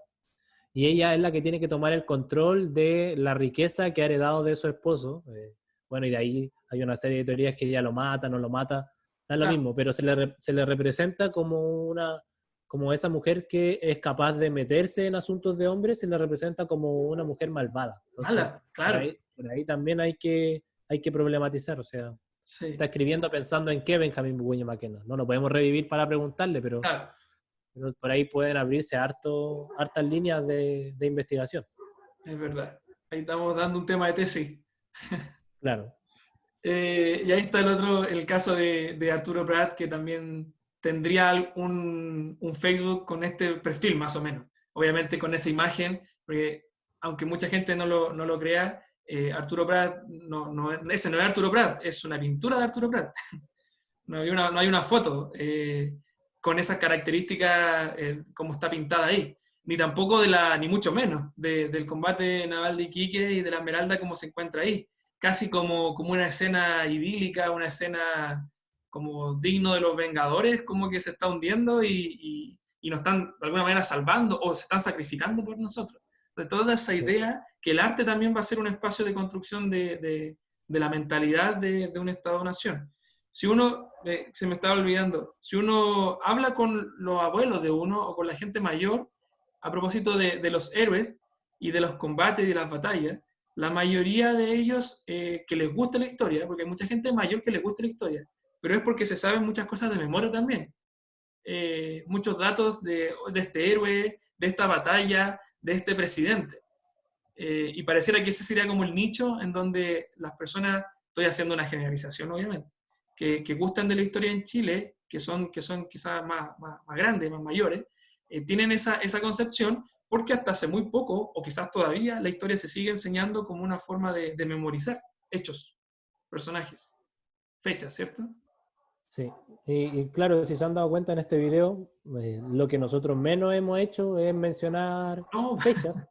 y ella es la que tiene que tomar el control de la riqueza que ha heredado de su esposo. Bueno, y de ahí hay una serie de teorías que ella lo mata, no lo mata, da lo claro, mismo, pero se le representa como esa mujer que es capaz de meterse en asuntos de hombres, se le representa como una mujer malvada. Entonces, mala, claro. por ahí también hay que problematizar, o sea, está Sí, escribiendo pensando en qué Benjamín Vicuña Maquena. No lo podemos revivir para preguntarle, claro, pero por ahí pueden abrirse hartas líneas de investigación. es verdad. Ahí estamos dando un tema de tesis. Claro, Y ahí está el caso de Arturo Prat, que también tendría un Facebook con este perfil, más o menos. Obviamente con esa imagen, porque aunque mucha gente no lo crea, Arturo Prat, ese no es Arturo Prat, es una pintura de Arturo Prat. No hay una foto con esas características como está pintada ahí. Ni tampoco ni mucho menos, del combate naval de Iquique y de la Esmeralda como se encuentra ahí. Casi como una escena idílica, una escena como digno de los Vengadores, como que se está hundiendo y nos están de alguna manera salvando o se están sacrificando por nosotros. De toda esa sí, idea que el arte también va a ser un espacio de construcción de la mentalidad de un Estado-nación. Si uno, se me estaba olvidando, si uno habla con los abuelos de uno o con la gente mayor, a propósito de los héroes y de los combates y de las batallas, la mayoría de ellos que les gusta la historia, porque hay mucha gente mayor que les gusta la historia, pero es porque se saben muchas cosas de memoria también. Muchos datos de este héroe, de esta batalla, de este presidente. Y pareciera que ese sería como el nicho en donde las personas, estoy haciendo una generalización obviamente, que gustan de la historia en Chile, que son quizás más grandes, más mayores, tienen esa concepción porque hasta hace muy poco, o quizás todavía, la historia se sigue enseñando como una forma de memorizar hechos, personajes, fechas, ¿cierto? sí. Y claro, si se han dado cuenta en este video, lo que nosotros menos hemos hecho es mencionar No, fechas,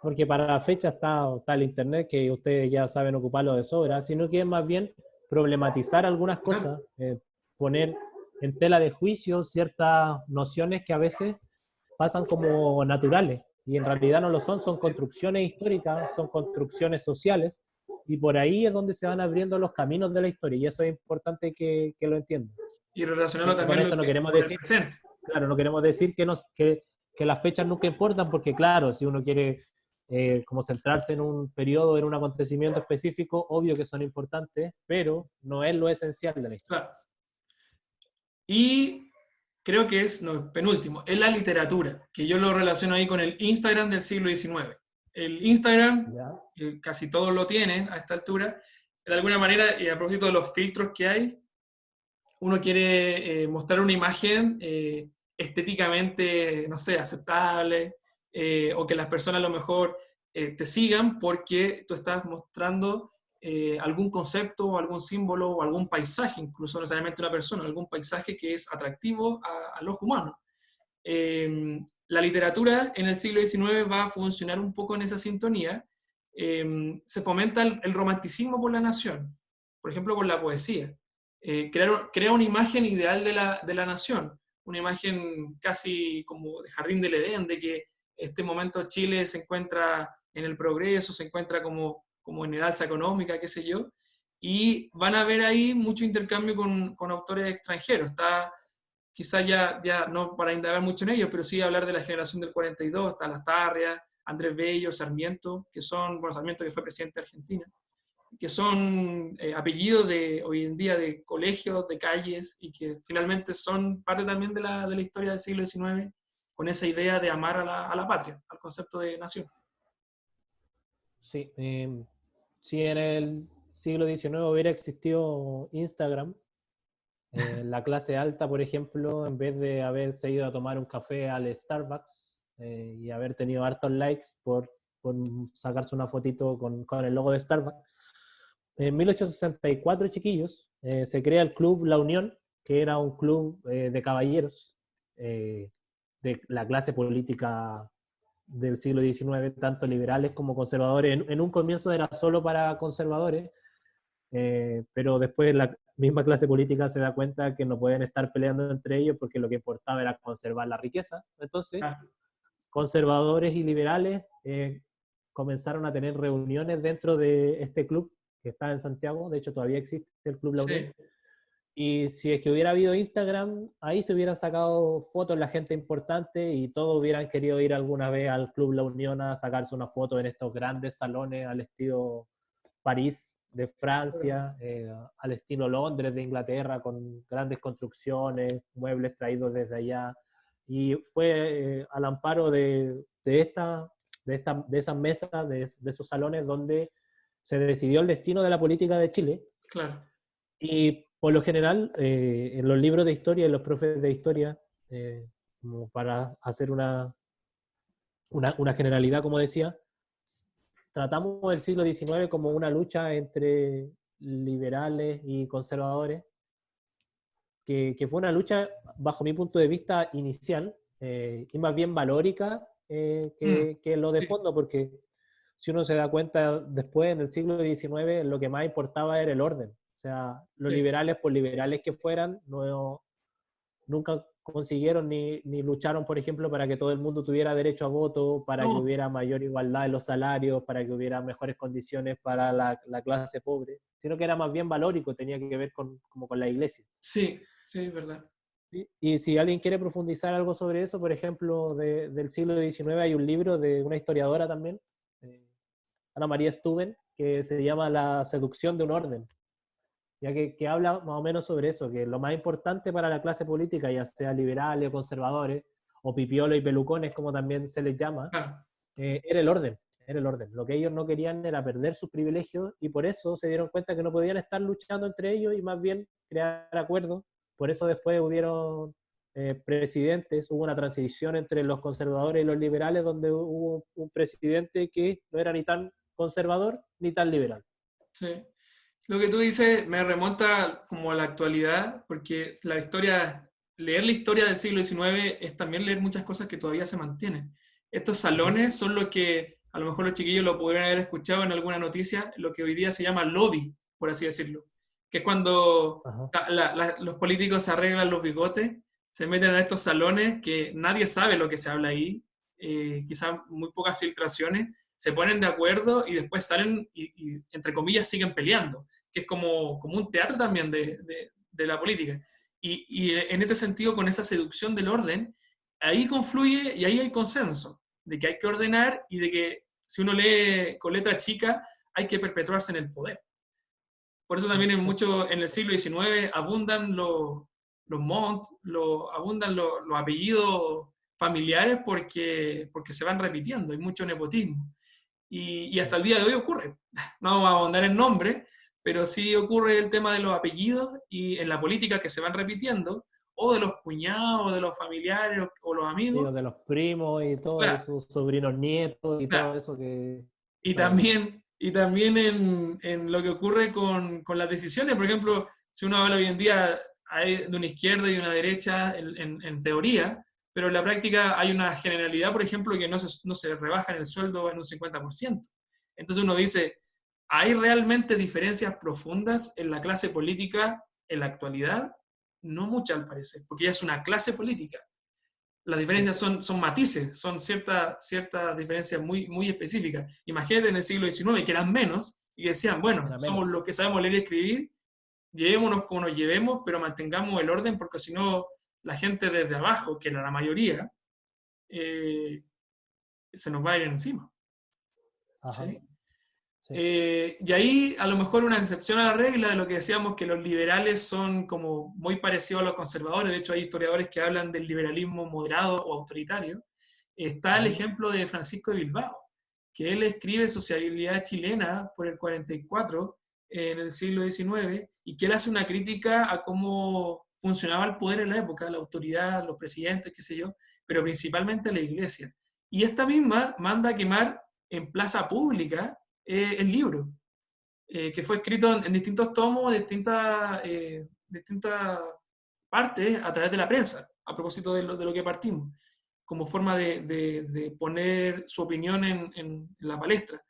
porque para la fecha está el internet, que ustedes ya saben ocuparlo de sobra, sino que es más bien problematizar algunas cosas, poner en tela de juicio ciertas nociones que a veces pasan como naturales y en realidad no lo son, son construcciones históricas, son construcciones sociales y por ahí es donde se van abriendo los caminos de la historia y eso es importante que lo entiendan. Y relacionarlo Con también esto no queremos con el decir, presente. claro, no queremos decir que las fechas nunca importan porque claro, si uno quiere como centrarse en un periodo, en un acontecimiento específico, obvio que son importantes, pero no es lo esencial de la historia. Claro. Y creo que es, no, penúltimo, es la literatura, que yo lo relaciono ahí con el Instagram del siglo XIX. El Instagram, ¿Ya? casi todos lo tienen a esta altura, de alguna manera, y a propósito de los filtros que hay, uno quiere mostrar una imagen estéticamente, no sé, aceptable, o que las personas a lo mejor te sigan porque tú estás mostrando algún concepto, o algún símbolo, o algún paisaje, incluso no necesariamente una persona, algún paisaje que es atractivo al ojo humano. La literatura en el siglo XIX va a funcionar un poco en esa sintonía. Se fomenta el romanticismo por la nación, por ejemplo, por la poesía. Crea una imagen ideal de la nación, una imagen casi como de jardín del Edén, de que este momento Chile se encuentra en el progreso, se encuentra como en el alza económica, qué sé yo, y van a ver ahí mucho intercambio con autores extranjeros. Está quizás ya no para indagar mucho en ellos, pero sí hablar de la generación del 42, está Lastarria, Andrés Bello, Sarmiento, que son, bueno, Sarmiento que fue presidente de Argentina, que son apellidos de hoy en día de colegios, de calles, y que finalmente son parte también de la historia del siglo XIX, con esa idea de amar a la patria, al concepto de nación. Sí, si en el siglo XIX hubiera existido Instagram, la clase alta, por ejemplo, en vez de haberse ido a tomar un café al Starbucks y haber tenido hartos likes por sacarse una fotito con el logo de Starbucks, en 1864, chiquillos, se crea el club La Unión, que era un club de caballeros de la clase política del siglo XIX, tanto liberales como conservadores. En un comienzo era solo para conservadores, pero después la misma clase política se da cuenta que no pueden estar peleando entre ellos porque lo que importaba era conservar la riqueza. Entonces, conservadores y liberales comenzaron a tener reuniones dentro de este club que está en Santiago. De hecho, todavía existe el Club La Unión. Sí. Y si es que hubiera habido Instagram, ahí se hubieran sacado fotos la gente importante y todos hubieran querido ir alguna vez al Club La Unión a sacarse una foto en estos grandes salones al estilo París de Francia, al estilo Londres de Inglaterra, con grandes construcciones, muebles traídos desde allá. Y fue al amparo de esas mesas, de esos salones donde se decidió el destino de la política de Chile. Claro. Y por lo general, en los libros de historia, en los profes de historia, como para hacer una generalidad, como decía, tratamos el siglo XIX como una lucha entre liberales y conservadores, que fue una lucha, bajo mi punto de vista, inicial, y más bien valórica que lo de fondo, porque si uno se da cuenta, después en el siglo XIX lo que más importaba era el orden. O sea, los liberales, por liberales que fueran, nunca consiguieron ni lucharon, por ejemplo, para que todo el mundo tuviera derecho a voto, para que hubiera mayor igualdad en los salarios, para que hubiera mejores condiciones para la clase pobre, sino que era más bien valórico, tenía que ver como con la iglesia. Sí, sí, es verdad. Y si alguien quiere profundizar algo sobre eso, por ejemplo, del siglo XIX, hay un libro de una historiadora también, Ana María Stuben, que se llama La seducción de un orden, ya que habla más o menos sobre eso, que lo más importante para la clase política, ya sea liberales o conservadores, o pipiolos y pelucones, como también se les llama, era el orden. Era el orden. Lo que ellos no querían era perder sus privilegios y por eso se dieron cuenta que no podían estar luchando entre ellos y más bien crear acuerdos. Por eso después hubieron presidentes, hubo una transición entre los conservadores y los liberales donde hubo un presidente que no era ni tan conservador ni tan liberal. Sí. Lo que tú dices me remonta como a la actualidad, porque leer la historia del siglo XIX es también leer muchas cosas que todavía se mantienen. Estos salones son los que, a lo mejor los chiquillos lo podrían haber escuchado en alguna noticia, lo que hoy día se llama lobby, por así decirlo, que es cuando Ajá. los políticos se arreglan los bigotes, se meten en estos salones que nadie sabe lo que se habla ahí, quizás muy pocas filtraciones, se ponen de acuerdo y después salen y, entre comillas, siguen peleando, que es como un teatro también de la política. Y en este sentido, con esa seducción del orden, ahí confluye y ahí hay consenso de que hay que ordenar y de que si uno lee con letra chica, hay que perpetuarse en el poder. Por eso también en el siglo XIX abundan los Montt, abundan los apellidos familiares porque se van repitiendo, hay mucho nepotismo. Y hasta el día de hoy ocurre. No vamos a ahondar en nombre, pero sí ocurre el tema de los apellidos y en la política que se van repitiendo, o de los cuñados, de los familiares o los amigos. Digo, de los primos y todo, de Claro, sus sobrinos nietos y todo claro. eso que Y sabemos. también en lo que ocurre con las decisiones. Por ejemplo, si uno habla hoy en día hay de una izquierda y una derecha en teoría, pero en la práctica hay una generalidad, por ejemplo, que no se rebaja en el sueldo en un 50%. Entonces uno dice, ¿hay realmente diferencias profundas en la clase política en la actualidad? No muchas al parecer, porque ya es una clase política. Las Sí, diferencias son matices, son ciertas diferencias muy específicas. Imagínate en el siglo XIX que eran menos y que decían, bueno, era somos menos. los que sabemos leer y escribir, llevémonos como nos llevemos, pero mantengamos el orden porque si no, la gente desde abajo, que era la mayoría, eh, se nos va a ir encima. Ajá, ¿Sí? sí. Y ahí a lo mejor una excepción a la regla de lo que decíamos que los liberales son como muy parecidos a los conservadores, de hecho hay historiadores que hablan del liberalismo moderado o autoritario. Está el Ujú. ejemplo de Francisco de Bilbao, que él escribe Sociabilidad chilena por el 44 en el siglo XIX y que él hace una crítica a cómo funcionaba el poder en la época, la autoridad, los presidentes, qué sé yo, pero principalmente la iglesia. Y esta misma manda a quemar en plaza pública el libro, que fue escrito en distintos tomos, distintas partes a través de la prensa, a propósito de lo que partimos, como forma de poner su opinión en la palestra.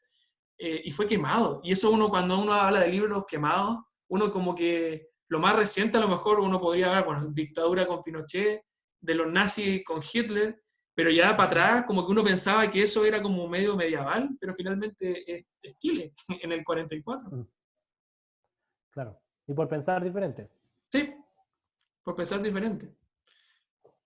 Y fue quemado. Y eso uno, cuando uno habla de libros quemados, uno como que lo más reciente a lo mejor uno podría ver, bueno, dictadura con Pinochet, de los nazis con Hitler, pero ya para Ujú. atrás como que uno pensaba que eso era como medio medieval, pero finalmente es Chile, en el 44. Mm, claro. Y por pensar diferente. Sí, por pensar diferente.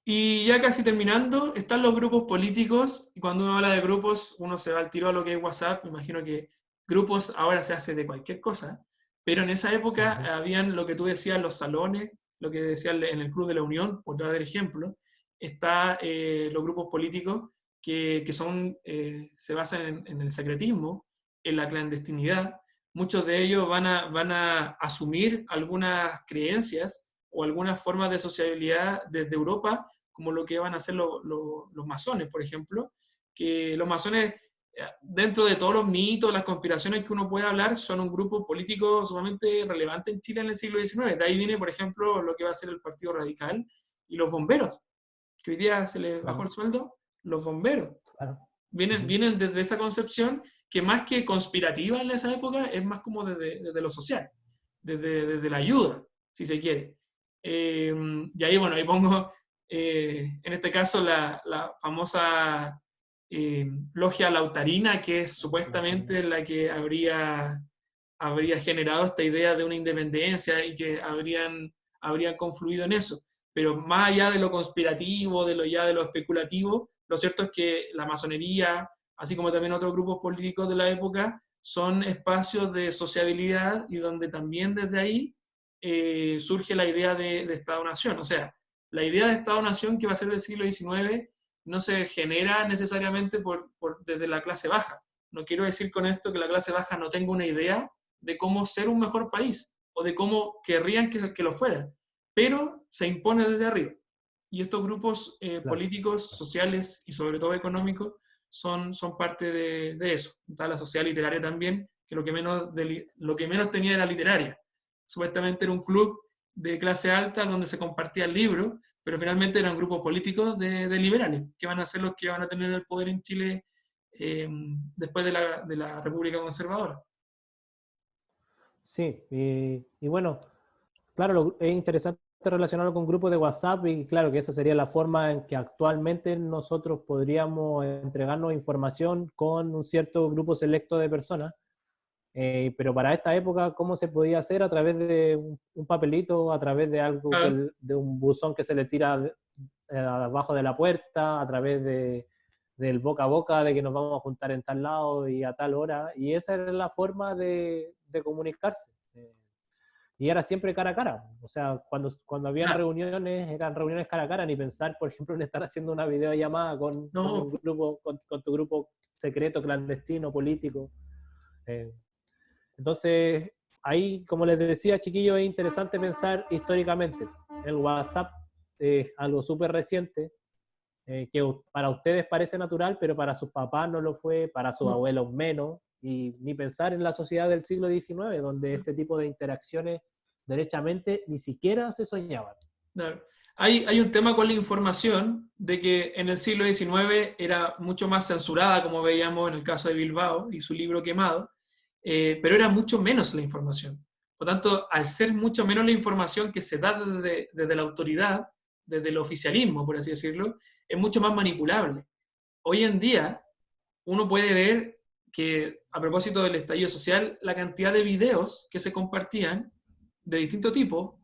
Y ya casi terminando, están los grupos políticos, y cuando uno habla de grupos, uno se va al tiro a lo que es WhatsApp, me imagino que grupos ahora se hace de cualquier cosa, pero en esa época Ujú. habían lo que tú decías, los salones, lo que decías en el Club de la Unión, por dar ejemplo, está los grupos políticos que se basan en el secretismo, en la clandestinidad. Muchos de ellos van a asumir algunas creencias o algunas formas de sociabilidad desde Europa como lo que van a hacer los masones, por ejemplo, que los masones, dentro de todos los mitos, las conspiraciones que uno puede hablar, son un grupo político sumamente relevante en Chile en el siglo XIX. De ahí viene, por ejemplo, lo que va a ser el Partido Radical y los bomberos, que hoy día se les bajó el Ujú. sueldo, los bomberos. Claro. Vienen, Ujú. vienen desde esa concepción que más que conspirativa en esa época, es más como desde lo social, desde la ayuda, si se quiere. Y ahí, bueno, ahí pongo, en este caso, la famosa logia lautarina, que es Lautarina. supuestamente la que habría generado esta idea de una independencia y que habrían confluido en eso. Pero más allá de lo conspirativo, de lo especulativo, lo cierto es que la masonería, así como también otros grupos políticos de la época, son espacios de sociabilidad y donde también desde ahí surge la idea de Estado-Nación. O sea, la idea de Estado-Nación que va a ser del siglo XIX no se genera necesariamente desde la clase baja. No quiero decir con esto que la clase baja no tenga una idea de cómo ser un mejor país o de cómo querrían que lo fuera, pero se impone desde arriba. Y estos grupos Claro. políticos, sociales y sobre todo económicos son parte de eso. Está la sociedad literaria también, que lo que menos tenía era literaria. Supuestamente era un club de clase alta donde se compartían libros, pero finalmente eran grupos políticos de liberales, que van a ser los que van a tener el poder en Chile después de la República Conservadora. Sí, y bueno, claro, es interesante relacionarlo con grupos de WhatsApp y claro que esa sería la forma en que actualmente nosotros podríamos entregarnos información con un cierto grupo selecto de personas. Pero para esta época, ¿cómo se podía hacer? A través de un papelito, a través de algo Claro. de un buzón que se le tira abajo de la puerta, a través del boca a boca, de que nos vamos a juntar en tal lado y a tal hora. Y esa era la forma de comunicarse. Y era siempre cara a cara. O sea, cuando habían Claro. reuniones, eran reuniones cara a cara, ni pensar, por ejemplo, en estar haciendo una videollamada con un No, grupo, con tu grupo secreto, clandestino, político. Eh, entonces, ahí, como les decía, chiquillos, es interesante pensar históricamente. El WhatsApp es algo súper reciente, que para ustedes parece natural, pero para sus papás no lo fue, para sus no. abuelos menos, y ni pensar en la sociedad del siglo XIX, donde este tipo de interacciones derechamente ni siquiera se soñaban. Claro. Hay un tema con la información de que en el siglo XIX era mucho más censurada, como veíamos en el caso de Bilbao y su libro quemado, pero era mucho menos la información. Por tanto, al ser mucho menos la información que se da desde la autoridad, desde el oficialismo, por así decirlo, es mucho más manipulable. Hoy en día, uno puede ver que, a propósito del estallido social, la cantidad de videos que se compartían de distinto tipo,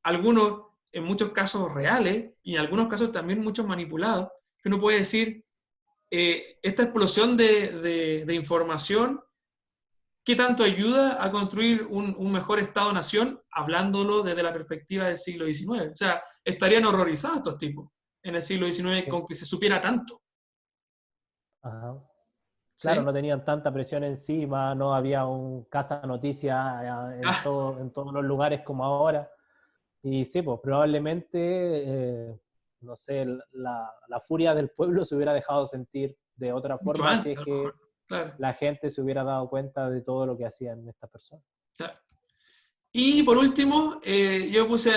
algunos en muchos casos reales y en algunos casos también muchos manipulados, que uno puede decir, esta explosión de información, ¿qué tanto ayuda a construir un mejor Estado-nación hablándolo desde la perspectiva del siglo XIX? O sea, estarían horrorizados estos tipos en el siglo XIX Sí. con que se supiera tanto. Ajá. Claro, ¿Sí? no tenían tanta presión encima, no había un casa noticias Ah, en todos los lugares como ahora. Y sí, pues probablemente, no sé, la furia del pueblo se hubiera dejado sentir de otra mucho forma si antes, es a lo que mejor. Claro. la gente se hubiera dado cuenta de todo lo que hacían estas personas. Claro. Y por último, yo puse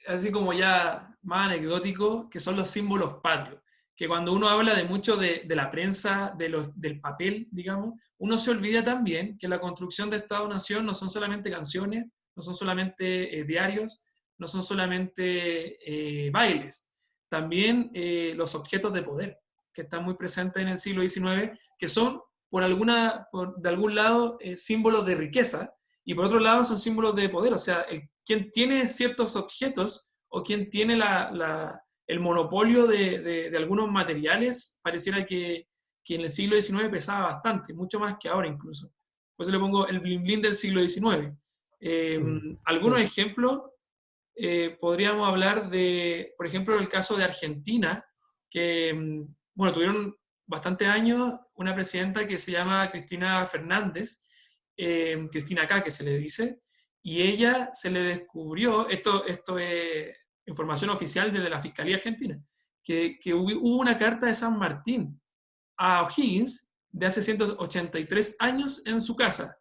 así como ya más anecdótico, que son los símbolos patrios. Que cuando uno habla de mucho de la prensa, del papel, digamos, uno se olvida también que la construcción de Estado-Nación no son solamente canciones, no son solamente diarios, no son solamente bailes. También los objetos de poder, que están muy presentes en el siglo XIX, que son, de algún lado, símbolos de riqueza, y por otro lado son símbolos de poder, o sea, quien tiene ciertos objetos o quien tiene el monopolio de algunos materiales, pareciera que en el siglo XIX pesaba bastante, mucho más que ahora incluso. Por eso le pongo el bling bling del siglo XIX. Eh, Mm, algunos sí. ejemplos, podríamos hablar de, por ejemplo, el caso de Argentina, que, bueno, tuvieron bastantes años una presidenta que se llama Cristina Fernández, Cristina K, que se le dice, y ella se le descubrió, esto es información oficial desde la Fiscalía Argentina, que hubo una carta de San Martín a O'Higgins de hace 183 años en su casa.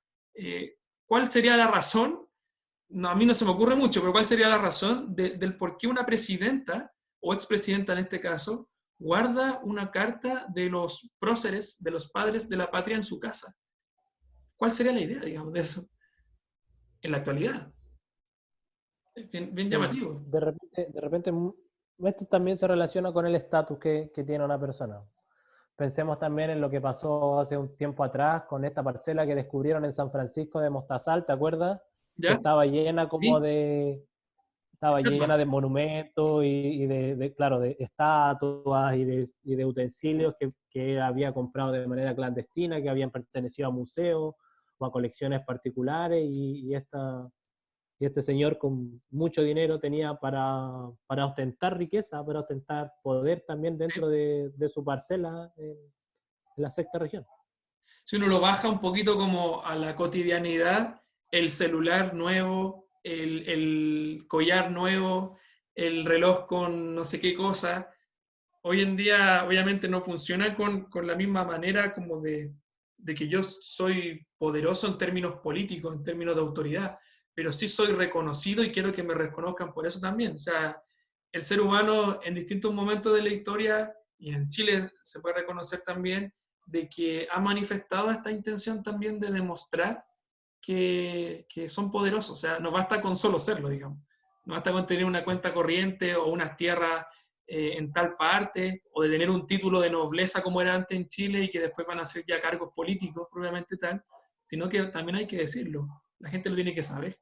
¿Cuál sería la razón? No, a mí no se me ocurre mucho, pero ¿cuál sería la razón del por qué una presidenta, o expresidenta en este caso, guarda una carta de los próceres, de los padres de la patria en su casa? ¿Cuál sería la idea, digamos, de eso en la actualidad? Es bien, bien Sí, llamativo. de repente esto también se relaciona con el estatus que tiene una persona. Pensemos también en lo que pasó hace un tiempo atrás con esta parcela que descubrieron en San Francisco de Mostazal, ¿te acuerdas? Que ¿Ya? estaba llena como Sí, estaba estatua. llena de monumentos y claro, de estatuas y de utensilios que había comprado de manera clandestina, que habían pertenecido a museos o a colecciones particulares y este señor con mucho dinero tenía para ostentar riqueza, para ostentar poder también Sí. dentro de su parcela en la sexta región. Si uno lo baja un poquito como a la cotidianidad, el celular nuevo, el collar nuevo, el reloj con no sé qué cosa, hoy en día obviamente no funciona con la misma manera como de que yo soy poderoso en términos políticos, en términos de autoridad, pero sí soy reconocido y quiero que me reconozcan por eso también. O sea, el ser humano en distintos momentos de la historia, y en Chile se puede reconocer también, de que ha manifestado esta intención también de demostrar que son poderosos. O sea, no basta con solo serlo, digamos. No basta con tener una cuenta corriente o unas tierras en tal parte, o de tener un título de nobleza como era antes en Chile y que después van a ser ya cargos políticos, probablemente tal, sino que también hay que decirlo. La gente lo tiene que saber.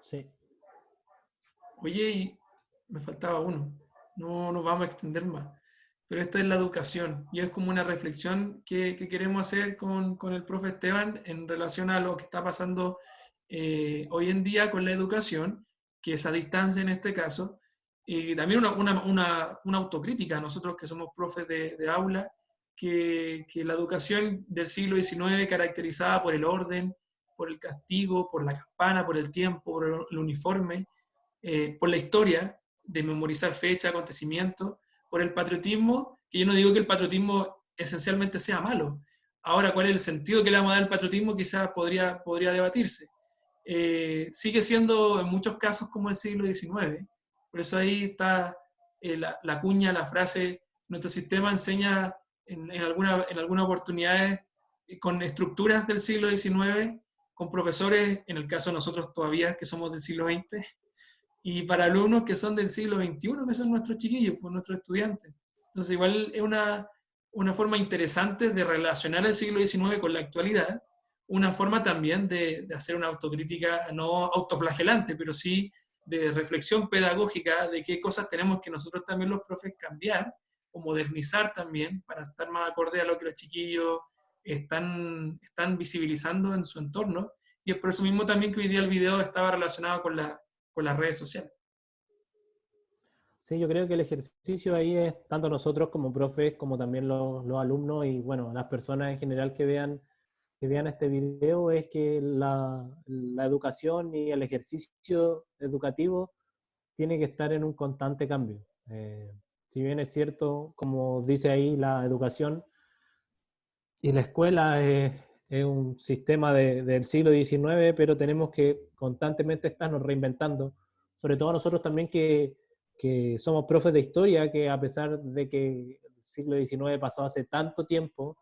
Sí. Oye, y me faltaba uno. No nos vamos a extender más. Pero esta es la educación y es como una reflexión que queremos hacer con el profe Esteban en relación a lo que está pasando hoy en día con la educación, que es a distancia en este caso, y también una autocrítica a nosotros que somos profes de aula, que la educación del siglo XIX caracterizada por el orden, por el castigo, por la campana, por el tiempo, por el uniforme, por la historia, de memorizar fecha, acontecimientos, por el patriotismo, que yo no digo que el patriotismo esencialmente sea malo. Ahora, ¿cuál es el sentido que le vamos a dar al patriotismo? Quizás podría debatirse. Sigue siendo en muchos casos como el siglo XIX. Por eso ahí está la cuña, la frase, nuestro sistema enseña en algunas oportunidades con estructuras del siglo XIX, con profesores, en el caso de nosotros todavía que somos del siglo XX, y para alumnos que son del siglo XXI, que son nuestros chiquillos, pues nuestros estudiantes. Entonces igual es una forma interesante de relacionar el siglo XIX con la actualidad, una forma también de hacer una autocrítica no autoflagelante, pero sí de reflexión pedagógica de qué cosas tenemos que nosotros también los profes cambiar o modernizar también para estar más acorde a lo que los chiquillos están visibilizando en su entorno. Y es por eso mismo también que hoy día el video estaba relacionado con las redes sociales. Sí, yo creo que el ejercicio ahí es tanto nosotros como profes, como también los alumnos y bueno, las personas en general que vean este video, es que la educación y el ejercicio educativo tiene que estar en un constante cambio. Si bien es cierto, como dice ahí, la educación y la escuela es un sistema del siglo XIX, pero tenemos que constantemente estarnos reinventando, sobre todo nosotros también que somos profes de historia, que a pesar de que el siglo XIX pasó hace tanto tiempo,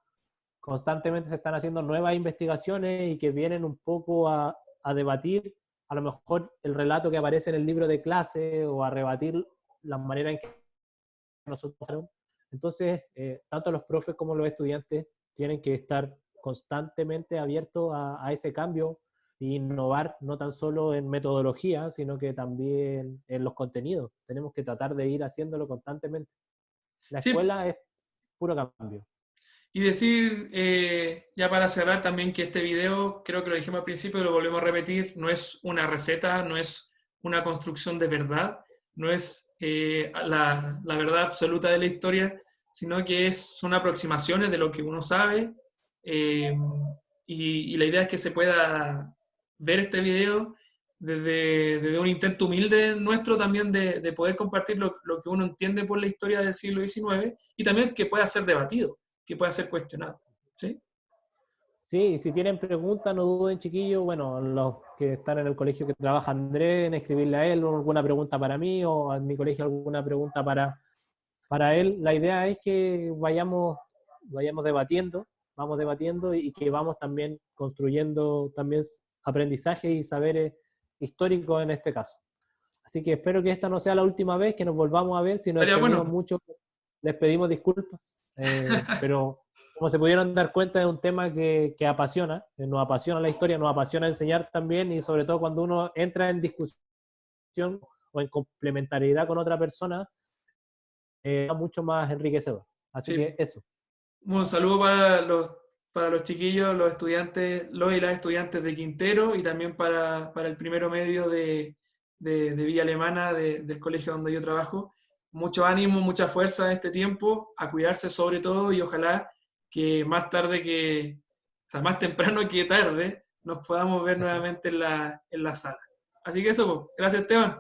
constantemente se están haciendo nuevas investigaciones y que vienen un poco a debatir a lo mejor el relato que aparece en el libro de clase o a rebatir la manera en que nosotros. Entonces, tanto los profes como los estudiantes tienen que estar constantemente abiertos a ese cambio e innovar no tan solo en metodología, sino que también en los contenidos. Tenemos que tratar de ir haciéndolo constantemente. La Sí, escuela es puro cambio. y decir, ya para cerrar también que este video, creo que lo dijimos al principio y lo volvemos a repetir, no es una receta, no es una construcción de verdad, no es la verdad absoluta de la historia, sino que son aproximaciones de lo que uno sabe, eh, y la idea es que se pueda ver este video desde un intento humilde nuestro también de poder compartir lo que uno entiende por la historia del siglo XIX y también que pueda ser debatido, que pueda ser cuestionado. ¿Sí? Sí, y si tienen preguntas, no duden, chiquillos. Bueno, los que están en el colegio que trabaja Andrés, en escribirle a él o alguna pregunta para mí, o en mi colegio alguna pregunta para él. La idea es que vayamos debatiendo, vamos debatiendo y que vamos también construyendo también aprendizaje y saberes históricos en este caso. Así que espero que esta no sea la última vez que nos volvamos a ver. Si nos Estaría extendimos bueno. mucho, les pedimos disculpas, pero como se pudieron dar cuenta es un tema que apasiona, nos apasiona la historia, nos apasiona enseñar también y sobre todo cuando uno entra en discusión o en complementariedad con otra persona, mucho más enriquecedor. Así Sí. que eso. Un saludo para los chiquillos, los estudiantes, los y las estudiantes de Quintero y también para el primero medio de Villa Alemana, del colegio donde yo trabajo. Mucho ánimo, mucha fuerza en este tiempo, a cuidarse sobre todo y ojalá que más tarde o sea, más temprano que tarde, nos podamos ver Eso. nuevamente en la sala. Así que eso, pues. Gracias, Esteban.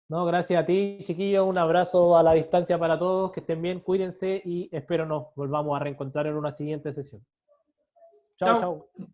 No, gracias a ti, chiquillos. Un abrazo a la distancia para todos. Que estén bien, cuídense y espero nos volvamos a reencontrar en una siguiente sesión. Chao, Chao. chao.